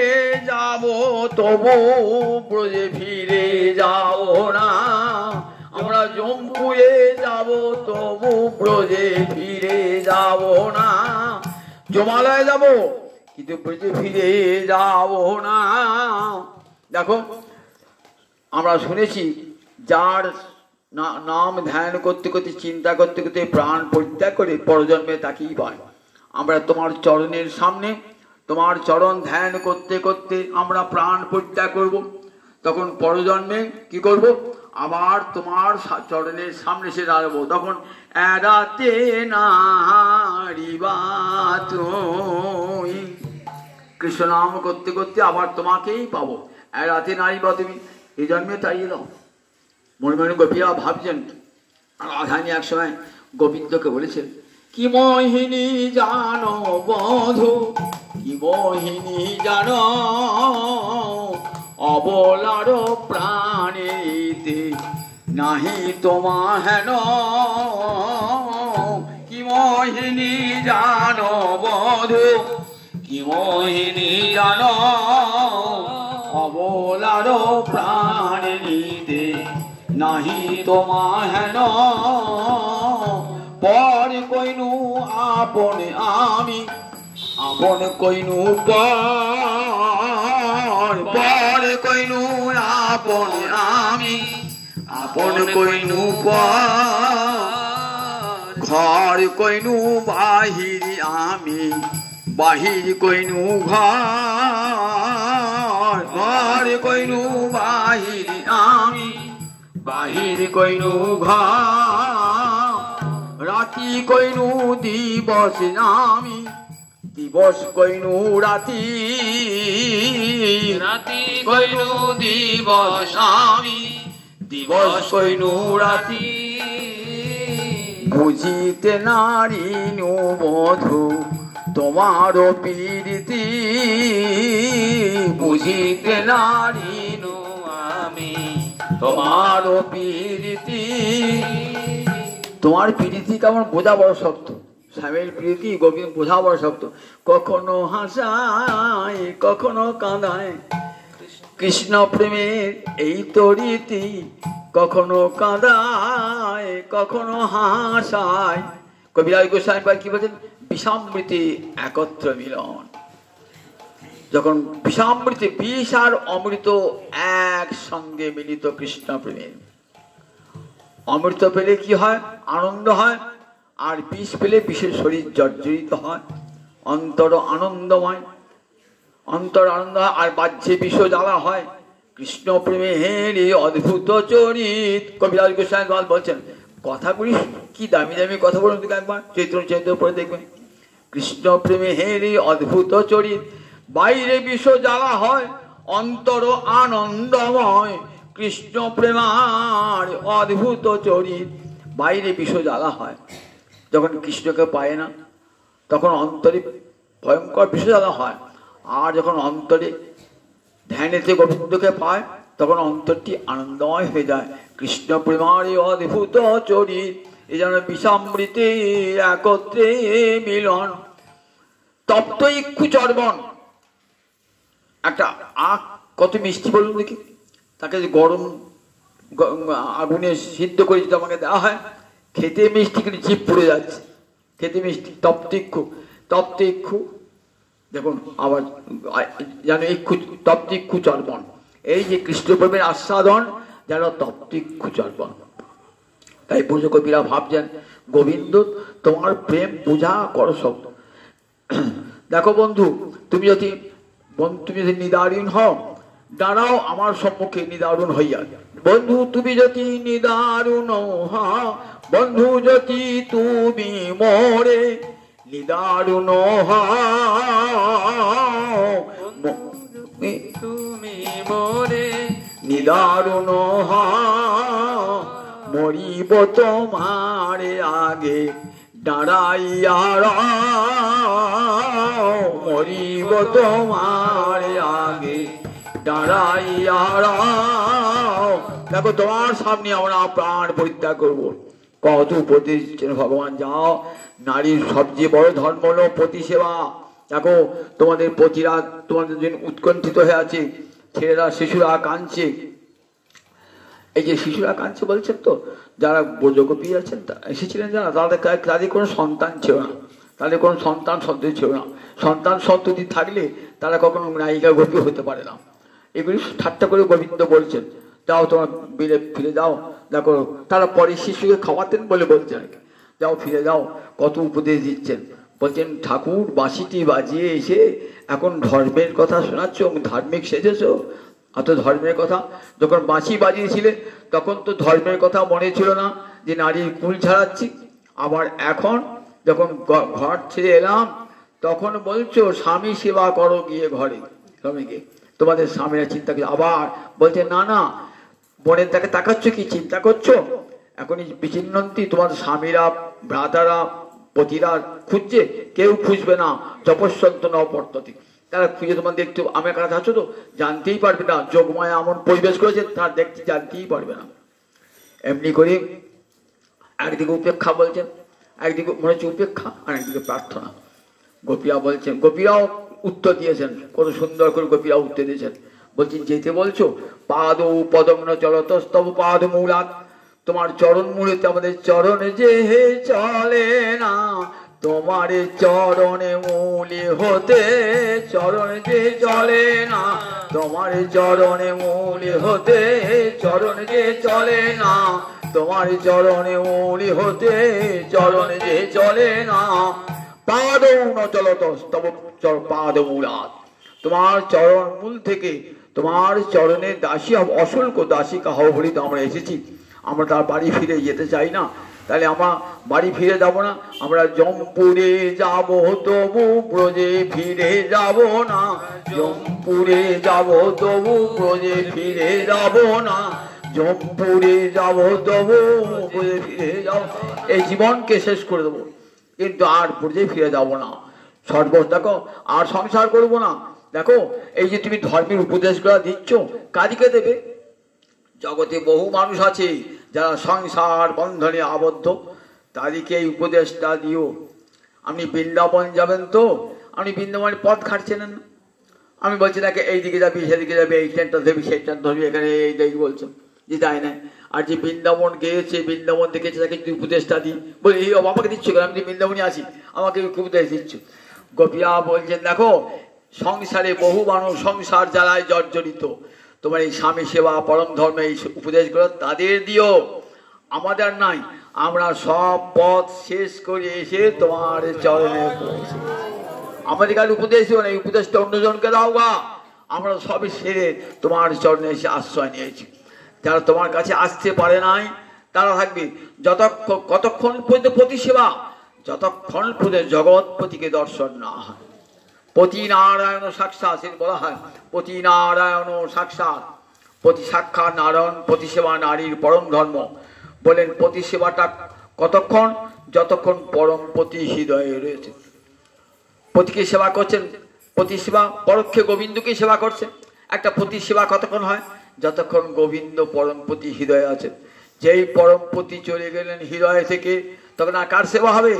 যাব তবু ব্রজে ফিরে যাব না। আমরা জমপুরে যাব তবু ব্রজে ফিরে যাব না। জমালয়ে যাব কিন্তু ব্রজে ফিরে যাব না। দেখো আমরা শুনেছি যার নাম ধ্যান করতে করতে চিন্তা করতে করতে প্রাণ পরিত্যাগ করে পরজন্মে তাকেই পায়। আমরা তোমার চরণের সামনে তোমার চরণ ধ্যান করতে করতে আমরা প্রাণ পরিত্যাগ করব, তখন পরজন্মে কি করব? আবার তোমার চরণের সামনে সে দাঁড়াবো। তখন এড়াতে নারিবা তুমি, কৃষ্ণ নাম করতে করতে আবার তোমাকেই পাবো। এড়াতে নারিবা তুমি, এই জন্মে তাড়িয়ে দাও। মনে মনে গোপীরা ভাবছেন, রাধারানী এক সময় গোবিন্দকে বলেছেন, কি মোহিনী জানো বধূ, কি মোহিনী জানো, অবলার প্রাণীতে নাহি তোমা হেন। কি মোহিনী জানো বধূ, কি মোহিনী জানো, অবলার প্রাণীতে নাহি তোমা হেন। পর কইনু আপন আমি, আপন কইনু পর কইনু আপন আমি, আপন কইনু ঘর কইনু বাহির আমি, বাহির কইনু ঘর, ঘর কইনু বাহির আমি, বাহির কইনু ঘর। রাতি কইনু দিবস নামি, দিবস কইনু রাতি, রাতি কইনু দিবস আমি, দিবস কইনু রাতি। বুঝিতে নারিনু বধূ তোমার প্রীতি, বুঝিতে নারিনু আমি তোমার প্রীতি। তোমার প্রীতি কেমন বোঝা বড় শক্ত, স্বামীর প্রীতি গোবিন্দ বোঝা বড় শক্ত। কখনো হাসায় কখনো কাঁদায়, কৃষ্ণ প্রেমের এই তো রীতি। কখনো কাঁদায় কখনো হাসায়। কবিরাজ গোস্বামী কি বলছেন? বিষামৃতি একত্র মিলন। যখন বিষামৃতি, বিষ আর অমৃত একসঙ্গে মিলিত কৃষ্ণ প্রেমের, অমৃত পেলে কি হয়? আনন্দ হয়। আর বিষ পেলে বিষের শরীর জর্জরিত হয়, অন্তর আনন্দময়, অন্তর আনন্দ হয়। আর বাহ্যে বিষ জ্বালা হয়। কৃষ্ণ প্রেমে হেরে অদ্ভুত চরিত। কবিরাজ গোস্বামী বলছেন, কথাগুলি কি দামি দামি কথা বলুন একবার, চৈতন্য পরে দেখবেন। কৃষ্ণ প্রেমে হেরে অদ্ভুত চরিত, বাইরে বিষ জ্বালা হয়, অন্তর আনন্দময়। কৃষ্ণ প্রেমার অদ্ভুত চরিত। বাইরে বিষ জ্বালা হয়, যখন কৃষ্ণকে পায় না তখন অন্তরে ভয়ঙ্কর বিষ জ্বালা হয়। আর যখন অন্তরে ধ্যানেতে গোবিন্দকে পায় তখন অন্তরটি আনন্দময় হয়ে যায়। কৃষ্ণ প্রেমার অদ্ভুত চরিত, এই যেন বিষামৃতে একত্রে মিলন। তপ্ত ইক্ষু চর্বণ, একটা আখ কত মিষ্টি বলুন দেখি, তাকে যে গরম আগুনে সিদ্ধ করে যদি আমাকে দেওয়া হয়, খেতে মিষ্টি কিন্তু জিভ পুড়ে যাচ্ছে, খেতে মিষ্টি। তপ্ত ইক্ষু, তপ্ত ইক্ষু দেখুন, আবার যেন ইক্ষু, তপ্ত ইক্ষু চর্বণ। এই যে কৃষ্ণপ্রেমের আস্বাদন যেন তপ্ত ইক্ষু চর্বণ। তাই পুজো কবিরা ভাবছেন, গোবিন্দ তোমার প্রেম পূজা করো সব। দেখো বন্ধু, তুমি যদি নিদারুণ হও, দাঁড়াও আমার সম্মুখে নিদারুণ হইয়া। বন্ধু তুমি যদি নিদারুণ হও, বন্ধু যদি তুমি মোরে নিদারুণ হও, তুমি মোরে নিদারুণ হও। মরিব তোমার আগে দাঁড়াইয়া, মরিব তোমার আগে দাঁড়াইয়া। দেখো তোমার সামনে আমরা প্রাণ পরিত্যাগ করবো। কত পতি ভগবান, যাও, নারীর সবচেয়ে বড় ধর্ম হলো পতি সেবা। দেখো তোমাদের পতিরা তোমাদের জন্য উৎকণ্ঠিত হয়ে আছে, ছেলেরা শিশুরা কাঁদছে। এই যে শিশুরা কাঁদছে বলছেন তো, যারা ব্রজগোপী আছেন এসেছিলেন যারা, তাদের কোনো সন্তান ছিল না, তাদের কোনো সন্তান সন্ততি ছিল না। সন্তান সন্ততি থাকলে তারা কখনো নায়িকা গোপী হতে পারে না। এগুলি ঠাট্টা করে গোবিন্দ বলছেন। যাও তোমার বিলে ফিরে যাও। দেখো তারা পরে শিশুকে খাওয়াতেন বলে বলছে আর কি, যাও ফিরে যাও। কত উপদেশ দিচ্ছেন, বলছেন ঠাকুর বাঁশিটি বাজিয়ে এসে এখন ধর্মের কথা শোনাচ্ছ, ধার্মিক সেজেছ, অত ধর্মের কথা। যখন বাঁশি বাজিয়েছিলে তখন তো ধর্মের কথা মনে ছিল না, যে নারীর কুল ছাড়াচ্ছি। আবার এখন যখন ঘর ছেড়ে এলাম তখন বলছো স্বামী সেবা করো গিয়ে ঘরে, স্বামীকে, তোমাদের স্বামীরা চিন্তা করে। আবার বলছে না না, বোনের তাকে তাকাচ্ছ কি চিন্তা করছো, এখনই বিচিন্নন্তি, তোমার স্বামীরা ভ্রাতারা পতিরা খুঁজছে, কেউ খুঁজবে না, যপস্যন্ত ন পর্ততি, তারা খুঁজে তোমার দেখতে আমার কাছে আছো তো জানতেই পারবে না, যোগমায়া এমন পরিবেশ করেছে তার দেখতে জানতেই পারবে না। এমনি করে একদিকে উপেক্ষা বলছেন, একদিকে মনে হচ্ছে উপেক্ষা, আর একদিকে প্রার্থনা। গোপীরা বলছেন, গোপীরাও উত্তর দিয়েছেন, কত সুন্দর করে গোপীরা উত্তর দিয়েছেন। বলছেন যেতে বলছো, পাদ পদম্ন চলতস্তব পাদ মূলাত, তোমার চরণ মূলেতে আমাদের চরণে যে হে চলে না, তোমার চরণে মূলে হতে চরণে যে চলে না, তোমার চরণে মূলে হতে চরণে যে চলে না, তোমার চরণে মূলে হতে চরণে যে চলে না, পাদ ন চলতস্তব পাদ মূলাত, তোমার চরণ মূল থেকে তোমার চরণের দাসী অশুল্ক দাসিকা হও বলি তো আমরা এসেছি। আমরা তার বাড়ি ফিরে যেতে চাই না, তাহলে আমরা বাড়ি ফিরে যাব না, আমরা জমপুরে যাব তবু ব্রজে ফিরে যাব না, জমপুরে যাব তবু ব্রজে ফিরে যাব না, জমপুরে যাব তবু ব্রজে ফিরে যাব, এই জীবনকে শেষ করে দেবো কিন্তু আর ব্রজে ফিরে যাব না। সর্বশ দেখো আর সংসার করব না। দেখো এই যে তুমি ধর্মের উপদেশগুলো দিচ্ছ কাদিকে দেবে? জগতে বহু মানুষ আছে যারা সংসার বন্ধনে আবদ্ধ, তাদেরকে এই উপদেশটা দিও। আপনি বৃন্দাবন যাবেন তো, আপনি বৃন্দাবনের পথ খাটছেন না, আমি বলছি তাকে এইদিকে যাবি সেদিকে যাবি, এই ট্রেনটা ধরবি সেই ট্রেন ধরবি, এখানে এই দেখি বলছো যে তাই না। আর যে বৃন্দাবন গিয়েছে বৃন্দাবন দেখেছে তাকে যদি উপদেশটা দিই, বলি এই আমাকে দিচ্ছ কেন, আমি বৃন্দাবনে আছি আমাকে উপদেশ দিচ্ছ। গোপীরা বলছেন দেখো সংসারে বহু মানুষ সংসার জ্বালায় জর্জরিত, তোমার এই স্বামী সেবা পরম ধর্ম এই উপদেশগুলো তাদের দিও, আমাদের নাই। আমরা সব পথ শেষ করে এসে তোমার চরণে পৌঁছে, আমাদের কাছে উপদেশ দিও না, এই উপদেশটা অন্যজনকে দাও গা, আমরা সবই সেরে তোমার চরণে এসে আশ্রয় নিয়েছি। যারা তোমার কাছে আসতে পারে নাই তারা থাকবে কতক্ষণ পর্যন্ত প্রতি সেবা, যতক্ষণ পর্যন্ত জগৎপতিকে দর্শন না হয়। পতি নারায়ণ সাক্ষাৎ বলা হয়, পতি নারায়ণ সাক্ষাৎ, পতি সাক্ষাৎ নারায়ণ, পতি সেবা নারীর পরম ধর্ম। বলেন পতি সেবাটা কতক্ষণ, যতক্ষণ পরম পতি হৃদয়ে রয়েছে। পতিকে সেবা করছেন, পতি সেবা পরোক্ষে গোবিন্দকে সেবা করছেন। একটা পতি সেবা কতক্ষণ হয়, যতক্ষণ গোবিন্দ পরমপতি হৃদয়ে আছেন। যেই পরমপতি চলে গেলেন হৃদয় থেকে, তখন আর কার সেবা হবে?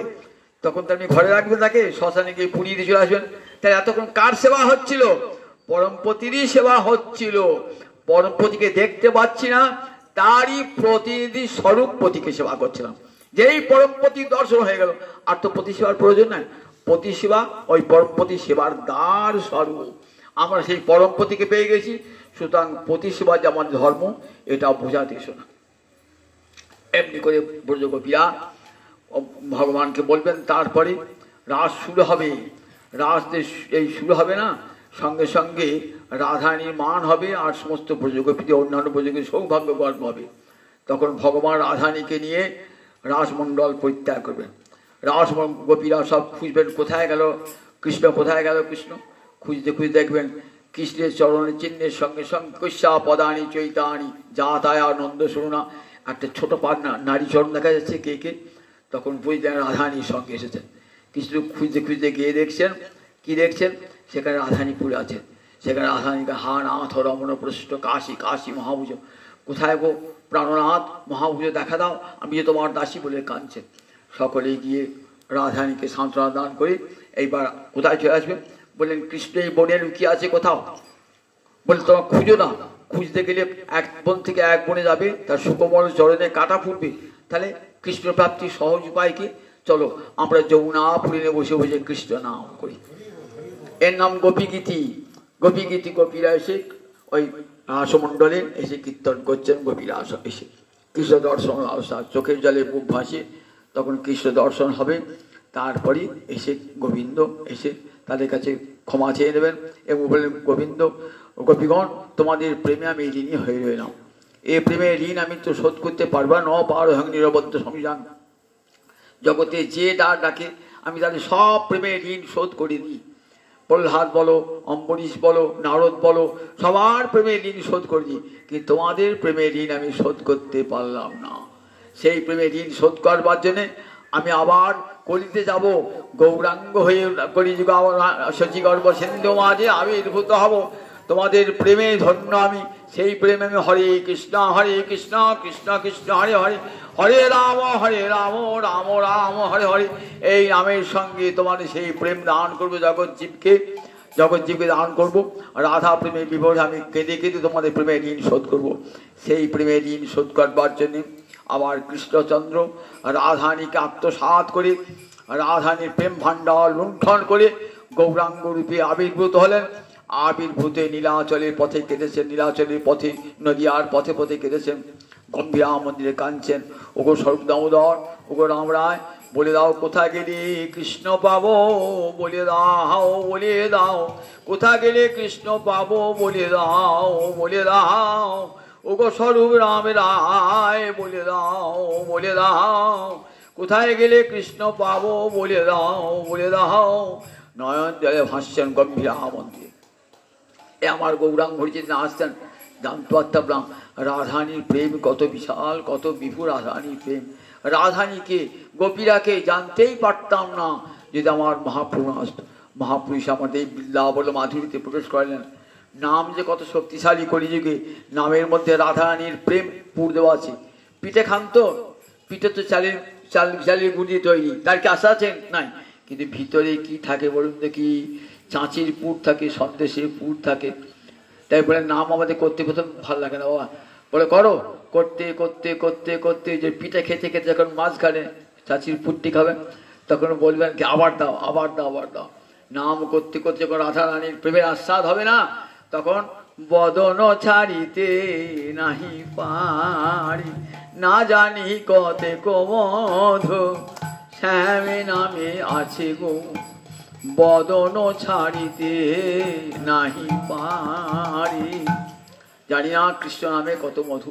তখন তো আপনি ঘরে রাখবেন তাকে, শ্মশানে গিয়ে পুড়িয়ে দিয়ে চলে আসবেন। তাই এতক্ষণ কার সেবা হচ্ছিল? পরমপতিরই সেবা হচ্ছিল। পরমপতিকে দেখতে পাচ্ছি না, তারই প্রতিনিধি স্বরূপ পতিকে সেবা করছিলাম। যেই পরমপতি দর্শন হয়ে গেল আর তো পতি সেবার প্রয়োজন নাই। পতি সেবা ওই পরমপতি সেবার দ্বার স্বরূপ, আমরা সেই পরমপতিকে পেয়ে গেছি। সুতরাং পতি সেবা যেমন ধর্ম, এটা বোঝাতে শোনা। এমনি করে ব্রজগোপীরা ভগবানকে বলবেন। তারপরে রাস শুরু হবে। রাস এই শুরু হবে না, সঙ্গে সঙ্গে রাধারানীর মান হবে আর সমস্ত ব্রজগোপীদের অন্যান্য ব্রজগোপী সৌভাগ্য গর্ব হবে। তখন ভগবান রাধারানীকে নিয়ে রাসমণ্ডল পরিত্যাগ করবেন। রাস গোপীরা সব খুঁজবেন কোথায় গেল কৃষ্ণ, কোথায় গেল কৃষ্ণ। খুঁজতে খুঁজতে দেখবেন কৃষ্ণের চরণের চিহ্নের সঙ্গে সঙ্গে কৈশা পদানি চৈতানি যাতায় আনন্দ শুনুনা, একটা ছোট পান্না নারী চরণ দেখা যাচ্ছে কে কে। তখন বুঝলেন রাধারানীর সঙ্গে এসেছেন। কৃষ্ণ খুঁজতে খুঁজতে গিয়ে দেখছেন, কি দেখছেন, সেখানে রাধারানী পুরে আছেন। সেখানে রাধারানীকে হা নাথ রমণ প্রশ্ন কাশী কাশী মহাভুজ, কোথায় গো প্রাণনাথ মহাভুজ দেখা দাও, আমি যে তোমার দাসী বলে কাঁদছেন। সকলে গিয়ে রাধারানীকে সান্ত্বনা দান করে এইবার কোথায় চলে আসবেন। বললেন কৃষ্ণ এই বনে লুকিয়ে আছে কোথাও। বলে তোমার খুঁজো না, খুঁজতে গেলে এক বন থেকে এক বনে যাবে, তার সুকোমল চরণে কাটা ফুটবে, তাহলে কৃষ্ণ প্রাপ্তির সহজ উপায় কি? চলো আমরা যমুনা পুরীনে বসে বসে কৃষ্ণ নাম করি। এর নাম গোপী গীতি। গোপী গীতি গোপীরা এসে ওই রাসমণ্ডলে এসে কীর্তন করছেন গোপীরা এসে কৃষ্ণ দর্শন আশা চোখের জলে মুখ ভাসে তখন কৃষ্ণ দর্শন হবে তারপরে এসে গোবিন্দ এসে তাদের কাছে ক্ষমা চেয়ে নেবেন এবং বললেন গোবিন্দ গোপীগণ তোমাদের প্রেমে আমি ঋণী হয়ে রইলাম এই প্রেমের ঋণ আমি তো শোধ করতে পারবো না পার হং নিরবদ্ধ সংযান জগতে যে ডাকে আমি তাদের সব প্রেমের ঋণ শোধ করে দিই প্রহ্লাদ বলো অম্বরীশ বলো নারদ বলো সবার প্রেমের ঋণ শোধ করে দিই কিন্তু তোমাদের প্রেমের ঋণ আমি শোধ করতে পারলাম না সেই প্রেমের ঋণ শোধ করবার জন্যে আমি আবার কলিতে যাব গৌরাঙ্গ হয়ে কলিযুগ শচীগর্ভ সিন্ধু মাঝে আবির্ভূত হব তোমাদের প্রেমে ধন্য আমি সেই প্রেমে আমি হরে কৃষ্ণ কৃষ্ণ কৃষ্ণ হরে হরে হরে রাম রাম রাম হরে হরে এই নামের সঙ্গে তোমাদের সেই প্রেম দান করবো জগৎজীবকে দান করবো রাধা প্রেমে বিভোরে আমি কেঁদে কেঁদে তোমাদের প্রেমের ঋণ শোধ করবো সেই প্রেমের ঋণ শোধ করবার জন্যে আবার কৃষ্ণচন্দ্র রাধানীকে আত্মসাৎ করে রাধানীর প্রেম ভাণ্ডার লুণ্ঠন করে গৌরাঙ্গ রূপে আবির্ভূত হলেন আবির্ভূতে নীলাচলের পথে কেঁদেছেন নীলাচলের পথে নদিয়ার পথে পথে কেঁদেছেন গম্ভীরা মন্দিরে কাঁদছেন ওগো স্বরূপ দামোদর ওগো রাম রায় বলে দাও কোথায় গেলে কৃষ্ণ পাবো বলে দাও কোথায় গেলে কৃষ্ণ পাবো বলে দাও ওগো স্বরূপ রাম রায় বলে দাও কোথায় গেলে কৃষ্ণ পাবো বলে দাও নয়ন জলে ভাসছেন গম্ভীরা মন্দিরে এ আমার গৌরাঙ্গ হরিচিত আসতেন জানতে পারতাম রাধানীর প্রেম কত বিশাল কত বিপুল রাধানীর প্রেম রাধানীকে গোপীরাকে জানতেই পারতাম না যদি আমার মহাপ্রভু আসত মহাপুরুষ আমাদের বৃন্দাবন মাধুরীতে প্রবেশ করলেন নাম যে কত শক্তিশালী কলিযুগে নামের মধ্যে রাধারানীর প্রেম পুর দেওয়া আছে পিঠে খান তো পিঠে তো চালের গুঁড়ি তৈরি তার কি আশা আছেন নাই কিন্তু ভিতরে কি থাকে বলুন তো কি চাঁচির পুর থাকে সন্দেশের পুর থাকে তাই বলে নাম আমাদের করতে প্রথম ভালো লাগে না বাবা বলে করো করতে করতে করতে করতে যে পিঠে খেতে খেতে যখন মাঝখানে চাচির পুরটি খাবে তখন বলবেন কি আবার দাও নাম করতে করতে যখন রাধারানীর প্রেমের আস্বাদ হবে না তখন বদন ছাড়িতে নাহি পারি না জানি কতে মধু শ্যামে নামে আছে গো বদন ছাড়িতে নাহি পারি জানি না কৃষ্ণ নামে কত মধু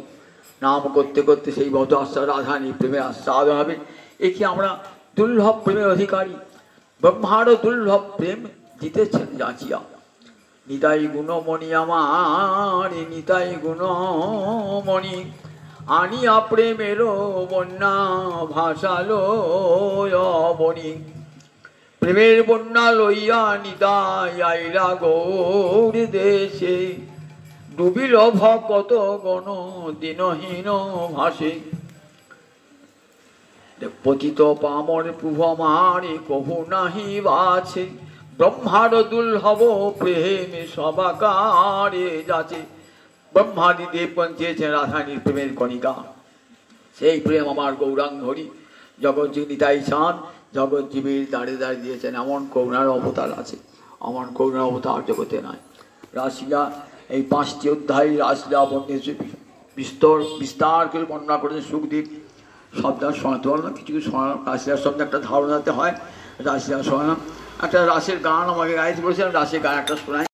নাম করতে করতে সেই মধু আস্বাদ রাধারানীর প্রেমের আস্বাদ হবে এ কি আমরা দুর্লভ প্রেমের অধিকারী ব্রহ্মারও দুর্লভ প্রেম জিতেছেন যাচিয়া নিতাই গুণমণি আমার নিতাই গুণমণি আনিয়া প্রেমেরও বন্যা ভাসালো বনি প্রেমের বন্যা লইয়া নিতাই আইলা গৌর দেশে ডুবিল ভকত গণ দিনহীন ভাসে পতিত পামর প্রভু আমারে কহু নাহি বাছে ব্রহ্মার দুর্লভ প্রেম সবাকারে যাচ্ছে ব্রহ্মাদি দেব পঞ্চেছেন রাধারানীর প্রেমের কণিকা সেই প্রেম আমার গৌরাঙ্গ হরি জগৎজীব নিতাই চান জগৎজীবীর দাঁড়িয়ে দাঁড়িয়ে দিয়েছেন এমন করুণার অবতার আছে এমন করুণার অবতার জগতে নাই রাসলীলা এই 5টি অধ্যায় রাসলীলা বিস্তার করে বর্ণনা করেছেন সুখদেব শব্দ শোনাতে পারো না কিছু শোনানো রাসলীলার শব্দ একটা ধারণাতে হয় রাসলীলা শোনানো একটা রাসের গান আমাকে গাইতে বলেছিলাম রাসের গান একটা শোনাই